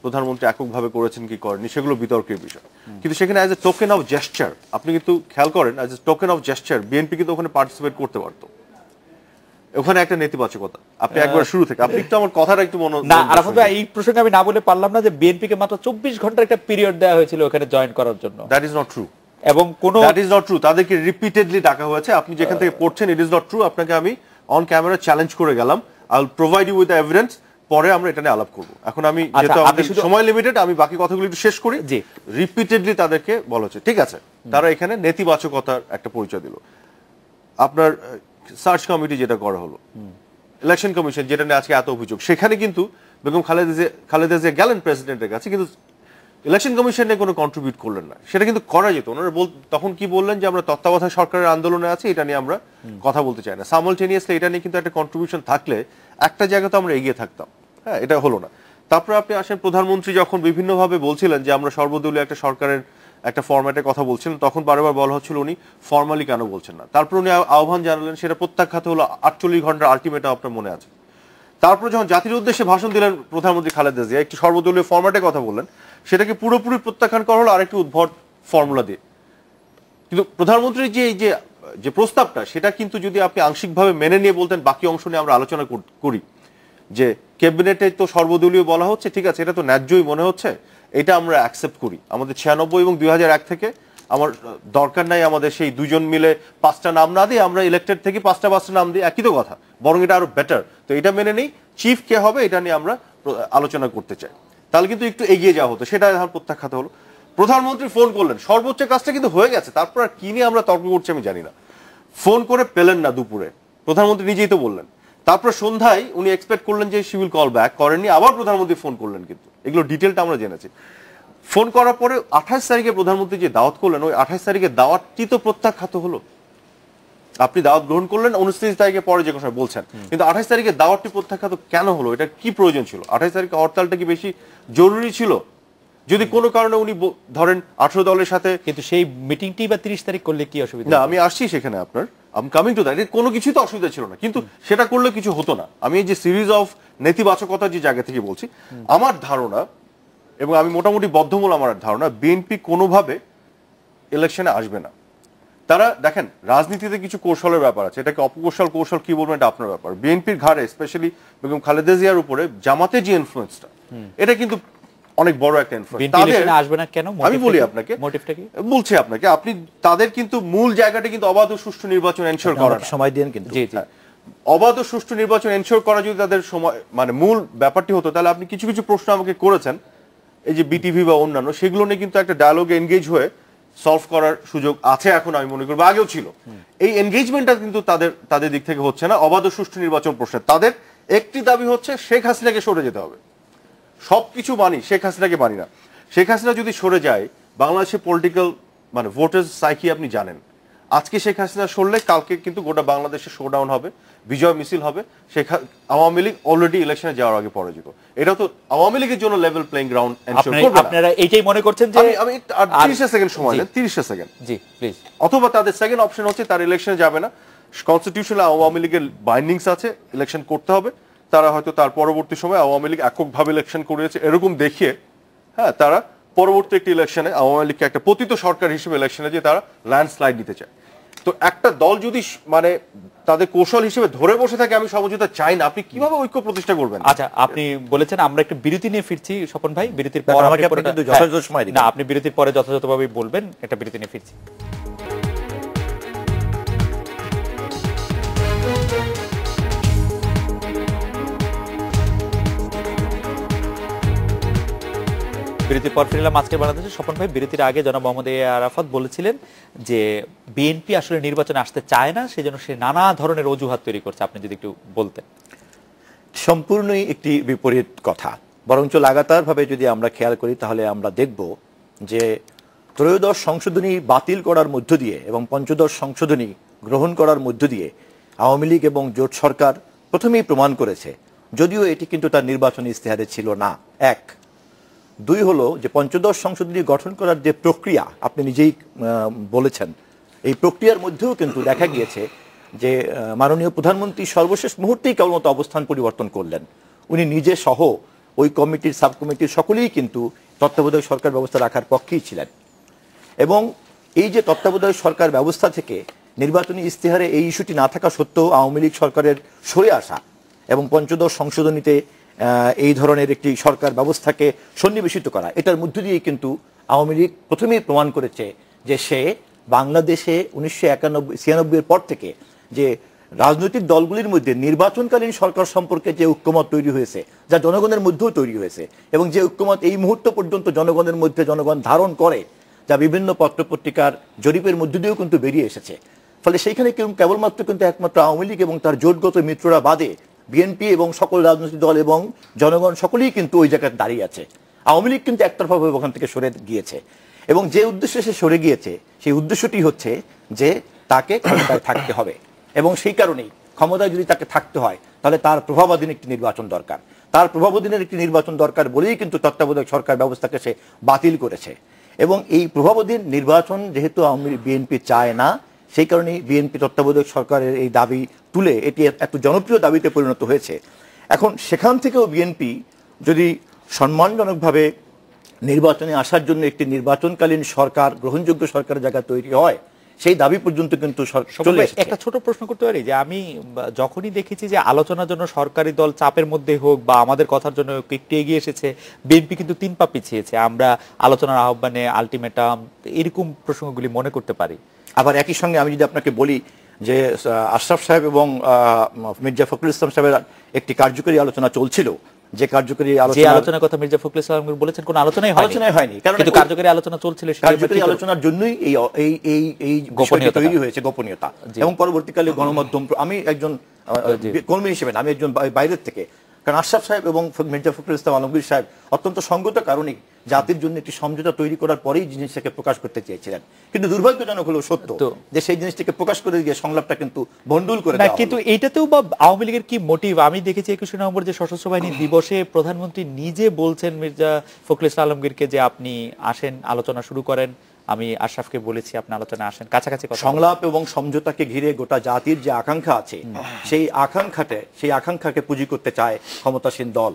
প্রধানমন্ত্রী এককভাবে করেছেন কি করেননি, সেগুলো বিতর্কের বিষয়। কিন্তু সেখানে as a token of gesture, আপনি কিন্তু খেয়াল করেন, as a token of gesture BNP কিন্তু ওখানে পার্টিসিপেট করতে পারতো। ওখানে একটা নেতিবাচকতা আপনি একবার শুরু থেকে, আপনি একটু আমার কথাটা একটু না আরাফাত ভাই, এই প্রসঙ্গে আমি না বলে পারলাম না যে বিএনপি কে মাত্র 24 ঘন্টার একটা পিরিয়ড দেওয়া হয়েছিল ওখানে জয়েন করার জন্য। That is not true. এবং কোন দ্যাট ইজ নট ট্রু, তাদেরকে রিপিটেডলি ডাকা হয়েছে। আপনি যেখান থেকে পড়ছেন, ইট ইজ নট ট্রু। আপনাকে আমি অন ক্যামেরা চ্যালেঞ্জ করে গেলাম, I will provide you with evidence, পরে আমরা এটা নিয়ে আলাপ করব। এখন আমি যেহেতু আমাদের সময় লিমিটেড, আমি বাকি কথাগুলো একটু শেষ করি। রিপিটেডলি তাদেরকে বলা হচ্ছে, ঠিক আছে, তারা এখানে নেতিবাচকতার একটা পরিচয় দিল। আপনার সার্চ কমিটি যেটা করা হলো, ইলেকশন কমিশন যেটা নিয়ে আজকে এত অভিযোগ, সেখানে কিন্তু বেগম খালেদা জিয়া গেলেন প্রেসিডেন্টের কাছে, কিন্তু ইলেকশন কমিশনে কোনো কন্ট্রিবিউট করলেন না। সেটা কিন্তু করা যেত। ওনারা তখন কি বললেন যে আমরা তত্ত্বাবধায়ক সরকারের আন্দোলনে আছি, এটা নিয়ে আমরা কথা বলতে চাই না। সাইমালটেনিয়াসলি এটা নিয়ে কিন্তু একটা কন্ট্রিবিউশন থাকলে একটা জায়গাতে আমরা এগিয়ে থাকতাম। হ্যাঁ, এটা হলো না। তারপরে আপনি আসেন, প্রধানমন্ত্রী যখন বিভিন্নভাবে বলছিলেন যে আমরা সর্বদলীয় একটা সরকারের একটা ফরম্যাটের কথা বলছিলেন, তখন বারবার বলা হচ্ছিল উনি ফর্মালি কেন বলছেন না। তারপর উনি আহ্বান জানালেন, সেটা প্রত্যাখ্যাত হলো। 48 ঘন্টার আলটিমেটাম আপনার মনে আছে। তারপর যখন জাতির উদ্দেশ্যে ভাষণ দিলেন প্রধানমন্ত্রী খালেদা জিয়া, একটি সর্বদলীয় ফরম্যাটে কথা বললেন, সেটাকে পুরোপুরি প্রত্যাখ্যান করা হলো আরেকটি উদ্ভট ফর্মুলা দিয়ে। কিন্তু প্রধানমন্ত্রীর যে প্রস্তাবটা, সেটা কিন্তু যদি আপনি আংশিকভাবে মেনে নিয়ে বলতেন বাকি অংশ নিয়ে আমরা আলোচনা করি, যে ক্যাবিনেটে তো সর্বদলীয় বলা হচ্ছে, ঠিক আছে, এটা তো ন্যায্যই মনে হচ্ছে, এটা আমরা অ্যাকসেপ্ট করি। আমাদের 96 এবং 2001 থেকে আমার দরকার নাই আমাদের সেই দুজন মিলে 5টা নাম না দিয়ে আমরা ইলেক্টেড থেকে 5টা নাম দিই, একই তো কথা, বরং এটা আরো বেটার। তো এটা মেনে নেই, চিফ কে হবে এটা নিয়ে আমরা আলোচনা করতে চাই, তাহলে কিন্তু একটু এগিয়ে যাওয়া হতো। সেটা এখন প্রত্যাখ্যাত হলো। প্রধানমন্ত্রী ফোন করলেন, সর্বোচ্চ কাজটা কিন্তু হয়ে গেছে, তারপর আর কি নিয়ে আমরা তর্ক করছি আমি জানি না। ফোন করে পেলেন না দুপুরে, প্রধানমন্ত্রী নিজেই তো বললেন। তারপর সন্ধ্যায় উনি এক্সপেক্ট করলেন যে শি উইল কল ব্যাক, করেননি, আবার প্রধানমন্ত্রী ফোন করলেন, কিন্তু এগুলো ডিটেলটা আমরা জেনেছি। ফোন করার পরে 28 তারিখে প্রধানমন্ত্রী যে দাওয়াত করলেন, ওই 28 তারিখে দাওয়াতটি তো প্রত্যাখ্যাত হলো। আপনি দাওয়াত গ্রহণ করলেন 29 তারিখে পরে যে কথা বলছেন, কিন্তু 28 তারিখে দাওয়াতটি প্রত্যাখ্যাত কেন হলো? এটা কি প্রয়োজন ছিল? 28 তারিখে হরতালটা কি বেশি জরুরি ছিল? যদি কোনো কারণে উনি ধরেন 18 দলের সাথে, কিন্তু সেই মিটিংটি বা 30 তারিখ করলে কি অসুবিধা? না, আমি আসছি সেখানে, আপনার I am coming to that. কোনো কিছুই তো অসুবিধা ছিল না, কিন্তু সেটা করলে কিছু হতো না। আমি এই যে সিরিজ অফ নেতিবাচকতার যে জায়গা থেকে বলছি, আমার ধারণা, এবং আমি মোটামুটি বদ্ধমূল আমার ধারণা, বিএনপি কোনোভাবে ইলেকশনে আসবে না। তারা দেখেন, রাজনীতিতে কিছু কৌশলের ব্যাপার আছে, এটাকে অপকৌশল কৌশল কি বলবেন এটা আপনার ব্যাপার। বিএনপির ঘাড়ে স্পেশালি বেগম খালেদা জিয়ার উপরে জামাতের যে ইনফ্লুয়েন্সটা, এটা কিন্তু অনেক বড় একটা ইনফ্লুয়েন্স। আসবে না কেন? আমি বলি আপনাকে, মোটিভটা কি বলছি আপনাকে, আপনি তাদের কিন্তু মূল জায়গাটা কিন্তু অবাধ ও সুষ্ঠু নির্বাচন এনশিওর করা। সময় দেন কিন্তু, জি জি, অবাধ ও সুষ্ঠু নির্বাচন এনশিওর করা যদি তাদের সময় মানে মূল ব্যাপারটি হতো, তাহলে আপনি কিছু কিছু প্রশ্ন আমাকে করেছেন এই যে বিটিভি বা অন্যান্য সেগুলো নিয়ে কিন্তু একটা ডায়ালগে এনগেজ হয়ে সলভ করার সুযোগ আছে এখন, আমি মনে করবো আগেও ছিল। এই এনগেজমেন্টটা কিন্তু তাদের দিক থেকে হচ্ছে না অবাধ ও সুষ্ঠু নির্বাচন প্রশ্নে। তাদের একটি দাবি হচ্ছে শেখ হাসিনাকে সরে যেতে হবে। সবকিছু মানি, শেখ হাসিনাকে মানি না। শেখ হাসিনা যদি সরে যায়, বাংলাদেশের পলিটিক্যাল মানে ভোটার্স সাইকি আপনি জানেন। আজকে শেখ হাসিনা সরলে কালকে কিন্তু গোটা বাংলাদেশে শোডাউন হবে, বিজয় মিছিল হবে। আওয়ামী লীগ অলরেডি ইলেকশনে যাওয়ার আগে পরাজিত। এটা তো আওয়ামী লীগের জন্য লেভেল প্লেইং গ্রাউন্ড এনশিওর করবে না। আপনারা এইটাই মনে করছেন যে আমি 30 সেকেন্ড সময় দেন, 30 সেকেন্ড। G please. অথবা তাদের সেকেন্ড অপশন হচ্ছে তার ইলেকশনে যাবে না, কনস্টিটিউশনাল আওয়ামী লীগের বাইন্ডিংস আছে, ইলেকশন করতে হবে। তারা হয়তো তার পরবর্তী সময় আওয়ামী লীগ এককভাবে ইলেকশন করেছে এরকম দেখিয়ে, হ্যাঁ, তারা পরবর্তী একটি ইলেকশনে আওয়ামী লীগকে একটা পতিত সরকার হিসেবে ইলেকশনে যে তারা ল্যান্ডস্লাইড দিতে চায়। তো একটা দল যদি মানে তাদের কৌশল হিসেবে ধরে বসে থাকে, আমি সমঝোতা চাই না, আপনি কিভাবে ঐক্য প্রতিষ্ঠা করবেন? আচ্ছা, আপনি বলেছেন আমরা একটা বিরতি নিয়ে ফিরছি স্বপন ভাই। বিরতির পর আমাকে আপনি কিন্তু যথাযথ সময় দিন। না, আপনি বিরতির পরে যথাযথভাবে বলবেন। একটা বিরতি নিয়ে ফিরছি। বিরতির পর ফিরলাম আজকের বাংলাদেশে। স্বপন ভাই, বিরতির আগে জনাব মোহাম্মদ এ আরাফাত বলেছিলেন যে বিএনপি আসলে নির্বাচনে আসতে চায় না, সেজন্য সে নানা ধরনের অজুহাত তৈরি করছে। আপনি যদি একটু বলতেন। সম্পূর্ণই একটি বিপরীত কথা। বরঞ্চ লাগাতারভাবে যদি আমরা খেয়াল করি তাহলে আমরা দেখব যে ত্রয়োদশ সংশোধনী বাতিল করার মধ্য দিয়ে এবং পঞ্চদশ সংশোধনী গ্রহণ করার মধ্য দিয়ে আওয়ামী লীগ এবং জোট সরকার প্রথমেই প্রমাণ করেছে, যদিও এটি কিন্তু তার নির্বাচনী ইস্তেহারে ছিল না। এক। দুই হলো যে পঞ্চদশ সংশোধনী গঠন করার যে প্রক্রিয়া আপনি নিজেই বলেছেন, এই প্রক্রিয়ার মধ্যেও কিন্তু দেখা গিয়েছে যে মাননীয় প্রধানমন্ত্রী সর্বশেষ মুহূর্তেই কেবলমতো অবস্থান পরিবর্তন করলেন। উনি নিজে সহ ওই কমিটির সাব কমিটির সকলেই কিন্তু তত্ত্বাবধায়ক সরকার ব্যবস্থা রাখার পক্ষেই ছিলেন। এবং এই যে তত্ত্বাবধায়ক সরকার ব্যবস্থা থেকে নির্বাচনী ইস্তেহারে এই ইস্যুটি না থাকা সত্ত্বেও আওয়ামী লীগ সরকারের সরে আসা এবং পঞ্চদশ সংশোধনীতে এই ধরনের একটি সরকার ব্যবস্থাকে সন্নিবেশিত করা, এটার মধ্য দিয়েই কিন্তু আওয়ামী লীগ প্রথমেই প্রমাণ করেছে যে সে বাংলাদেশে 1996-এর পর থেকে যে রাজনৈতিক দলগুলির মধ্যে নির্বাচনকালীন সরকার সম্পর্কে যে ঐক্যমত তৈরি হয়েছে, যা জনগণের মধ্যেও তৈরি হয়েছে, এবং যে ঐক্যমত এই মুহূর্ত পর্যন্ত জনগণের মধ্যে জনগণ ধারণ করে, যা বিভিন্ন পত্রপত্রিকার জরিপের মধ্য দিয়েও কিন্তু বেরিয়ে এসেছে। ফলে সেইখানে কেবলমাত্র কিন্তু একমাত্র আওয়ামী লীগ এবং তার জোটগত মিত্ররা বাদে বিএনপি এবং সকল রাজনৈতিক দল এবং জনগণ সকলেই কিন্তু ওই জায়গায় দাঁড়িয়ে আছে। আওয়ামী লীগ কিন্তু একতরফাভাবে ওখান থেকে সরে গিয়েছে, এবং যে উদ্দেশ্যে সে সরে গিয়েছে সেই উদ্দেশ্যটি হচ্ছে যে তাকে ক্ষমতায় থাকতে হবে, এবং সেই কারণেই ক্ষমতায় যদি তাকে থাকতে হয় তাহলে তার প্রভাবাধীন একটি নির্বাচন দরকার। তার প্রভাবাধীনের একটি নির্বাচন দরকার বলেই কিন্তু তত্ত্বাবধায়ক সরকার ব্যবস্থাকে সে বাতিল করেছে। এবং এই প্রভাবাধীন নির্বাচন যেহেতু বিএনপি চায় না, সেই কারণেই বিএনপি তত্ত্বাবধায়ক সরকারের এই দাবি তুলে এটি এত জনপ্রিয় দাবিতে পরিণত হয়েছে। এখন সেখান থেকেও বিএনপি যদি সম্মানজনকভাবে নির্বাচনে আসার জন্য একটি নির্বাচনকালীন সরকার, গ্রহণযোগ্য সরকারের জায়গা তৈরি হয়, সেই দাবি পর্যন্ত কিন্তু চলে এসেছে। একটা ছোট প্রশ্ন করতে পারি যে আমি যখনই দেখেছি যে আলোচনার জন্য সরকারি দল চাপের মধ্যে হোক বা আমাদের কথার জন্য একটু এগিয়ে এসেছে, বিএনপি কিন্তু 3 পা পিছিয়েছে। আমরা আলোচনার আহ্বানে, আলটিমেটাম, এরকম প্রসঙ্গগুলি মনে করতে পারি। আবার একই সঙ্গে আমি যদি আপনাকে বলি যে আশরাফ সাহেব এবং মির্জা ফখরুল ইসলাম সাহেবের একটি কার্যকরী আলোচনা চলছিল, যে কার্যকরী আলোচনার কথা মির্জা ফখরুল ইসলাম বলেছেন কোন আলোচনাই হয়নি, কিন্তু কার্যকরী আলোচনা চলছিল। কার্যকরী আলোচনার জন্যই এই গোপনীয়তা তৈরি হয়েছে, গোপনীয়তা। এবং পরবর্তীকালে গণমাধ্যম, আমি একজন কর্মী হিসেবে, আমি একজন বাইরের থেকে, কারণ আশরাফ সাহেব এবং মির্জা ফখরুল ইসলাম আলমগীর সাহেব অত্যন্ত সঙ্গত কারণেই জাতির জন্য একটি সমঝোতা তৈরি করার পরেই জিনিসটাকে প্রকাশ করতে চেয়েছিলেন। কিন্তু দুর্ভাগ্যজনক হলো সত্য যে সেই জিনিসটাকে প্রকাশ করে দিয়ে সংলাপটা কিন্তু ভণ্ডুল করে দেওয়া হলো। কিন্তু এইটাতেও বা আওয়ামী লীগের কি মোটিভ? আমি দেখেছি 21 নভেম্বর যে সশস্ত্র বাহিনী দিবসে প্রধানমন্ত্রী নিজে বলছেন মির্জা ফখরুল ইসলাম আলমগীরকে যে আপনি আসেন, আলোচনা শুরু করেন। আমি আশরাফকে বলেছি আপনি আলোচনা আসেন, কাছাকাছি সংলাপ এবং সমঝোতাকে ঘিরে গোটা জাতির যে আকাঙ্ক্ষা আছে, সেই আকাঙ্ক্ষাকে পুঁজি করতে চায় ক্ষমতাসীন দল।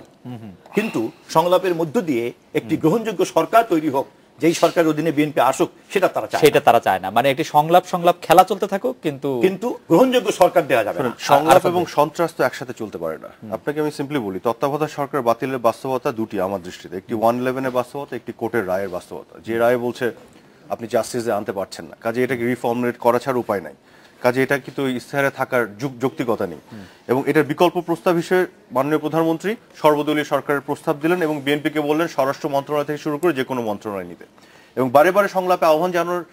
কিন্তু সংলাপের মধ্য দিয়ে একটি গ্রহণযোগ্য সরকার তৈরি হোক, যেই সরকারের অধীনে বিএনপি আসুক, সেটা তারা চায় না। মানে একটি সংলাপ খেলা চলতে থাকুক, কিন্তু গ্রহণযোগ্য সরকার দেওয়া যাবে না। সংলাপ এবং সন্ত্রাস তো একসাথে চলতে পারে না। আপনাকে আমি সিম্পলি বলি, তত্ত্বাবধায়ক সরকার বাতিলের বাস্তবতা দুটি আমার দৃষ্টিতে, একটি 111-এর বাস্তবতা, একটি কোর্টের রায়ের বাস্তবতা। যে রায় বলছে আপনি জাস্টিসে আনতে পারছেন না, কাজে এটাকে রিফর্মুলেট করা ছাড়া উপায় নাই। কাজে এটা কিন্তু ইস্তেহারে থাকার যৌক্তিকতা নেই। এবং এটার বিকল্প প্রস্তাব হিসেবে মাননীয় প্রধানমন্ত্রী সর্বদলীয় সরকারের প্রস্তাব দিলেন এবং বিএনপিকে বললেন স্বরাষ্ট্র মন্ত্রণালয় থেকে শুরু করে যে কোনো মন্ত্রণালয় নিতে, এবং বারে বারে সংলাপে আহ্বান জানানোর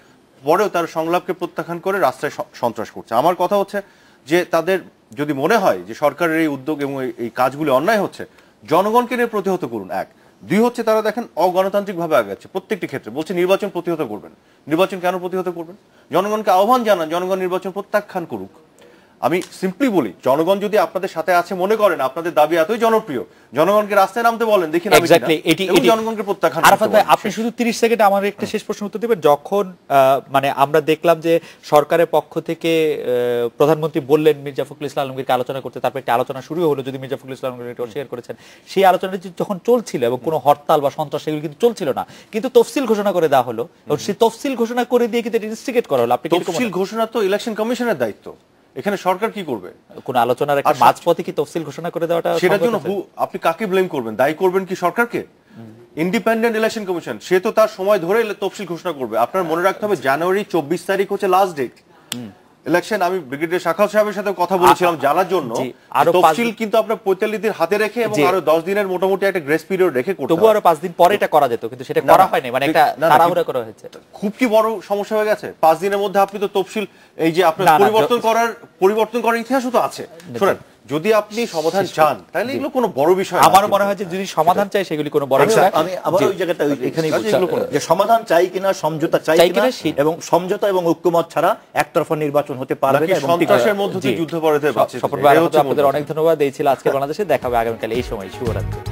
পরেও তার সংলাপকে প্রত্যাখ্যান করে রাস্তায় সন্ত্রাস করছে। আমার কথা হচ্ছে যে তাদের যদি মনে হয় যে সরকারের এই উদ্যোগ এবং এই কাজগুলি অন্যায় হচ্ছে, জনগণকে নিয়ে প্রতিহত করুন। এক, দুই হচ্ছে তারা দেখেন অগণতান্ত্রিক ভাবে আগাচ্ছে প্রত্যেকটি ক্ষেত্রে, বলছে নির্বাচন প্রতিহত করবেন। নির্বাচন কেন প্রতিহত করবেন? জনগণকে আহ্বান জানান, জনগণ নির্বাচন প্রত্যাখ্যান করুক। আমি সিম্পলি বলি, জনগণ যদি আপনাদের সাথে আছে মনে করেন, আপনাদের দাবি এতই জনপ্রিয়, জনগণকে রাস্তায় নামতে বলেন, দেখি না জনগণকে প্রত্যাখ্যান। আরাফাত ভাই, আপনি শুধু 30 সেকেন্ডে আমার একটা শেষ প্রশ্ন উত্তর দিবেন। যখন মানে আমরা দেখলাম যে সরকারের পক্ষ থেকে প্রধানমন্ত্রী বললেন মির্জা ফখরুল ইসলাম আলমগীরকে আলোচনা করতে, তারপর একটা আলোচনা শুরু হলো, যদি মির্জা ফখরুল ইসলাম আলমগীর এটা শেয়ার করেছেন, সেই আলোচনাটি যখন চলছিল এবং কোনো হরতাল বা সন্ত্রাস এগুলো কিন্তু চলছিল না, কিন্তু তফসিল ঘোষণা করে দেওয়া হলো, এবং সেই তফসিল ঘোষণা করে দিয়ে কিন্তু ইনস্টিগেট করা হলো। আপনি তফসিল ঘোষণা তো ইলেকশন কমিশনের দায়িত্ব, এখানে সরকার কি করবে? কোন আলোচনার একটা মাঝপথে কি তফসিল ঘোষণা করে দেওয়াটা, সেটার জন্য আপনি কাকে ব্লেম করবেন? দায়ী করবেন কি সরকারকে? ইন্ডিপেন্ডেন্ট ইলেকশন কমিশন, সে তো তার সময় ধরে তফসিল ঘোষণা করবে। আপনার মনে রাখতে হবে জানুয়ারি 24 তারিখ হচ্ছে লাস্ট ডেট ইলেকশন। আমি ব্রিগেডিয়ার শাখাল সাহেবের সাথে কথা বলেছিলাম জানার জন্য, তফসিল কিন্তু আপনার 45 দিন হাতে রেখে এবং আরো 10 দিনের মোটামুটি একটা গ্রেস পিরিয়ড রেখে করতে হবে। তবু আরো 5 দিন পরে এটা করা যেত, কিন্তু সেটা করা হয়নি, মানে একটা তাড়াহুড়া করা হয়েছে। খুব কি বড় সমস্যা হয়ে গেছে? 5 দিনের মধ্যে আপনি তো তফসিল, এই যে আপনার পরিবর্তন করার ইতিহাসও তো আছে। শুনেন, যদি আপনি সমাধান চান তাহলে এগুলো কোনো বড় বিষয় না। আমার মনে হয় যে যদি সমাধান চাই সেগুলি কোনো বড় বিষয় না। আমি আবার ওই জায়গাটা এখানেই যে সমাধান চাই কিনা, সমঝোতা চাই কিনা, এবং সমঝোতা এবং ঐক্যমত ছাড়া একতরফা নির্বাচন হতে পারবে না, এবং সন্ত্রাসের মধ্যে দিয়ে যুদ্ধ পরাজয় পাচ্ছে। আপনাদের অনেক ধন্যবাদ। এই ছিল আজকে বাংলাদেশে, দেখা হবে আগামীকাল এই সময়। শুভরাত্রি।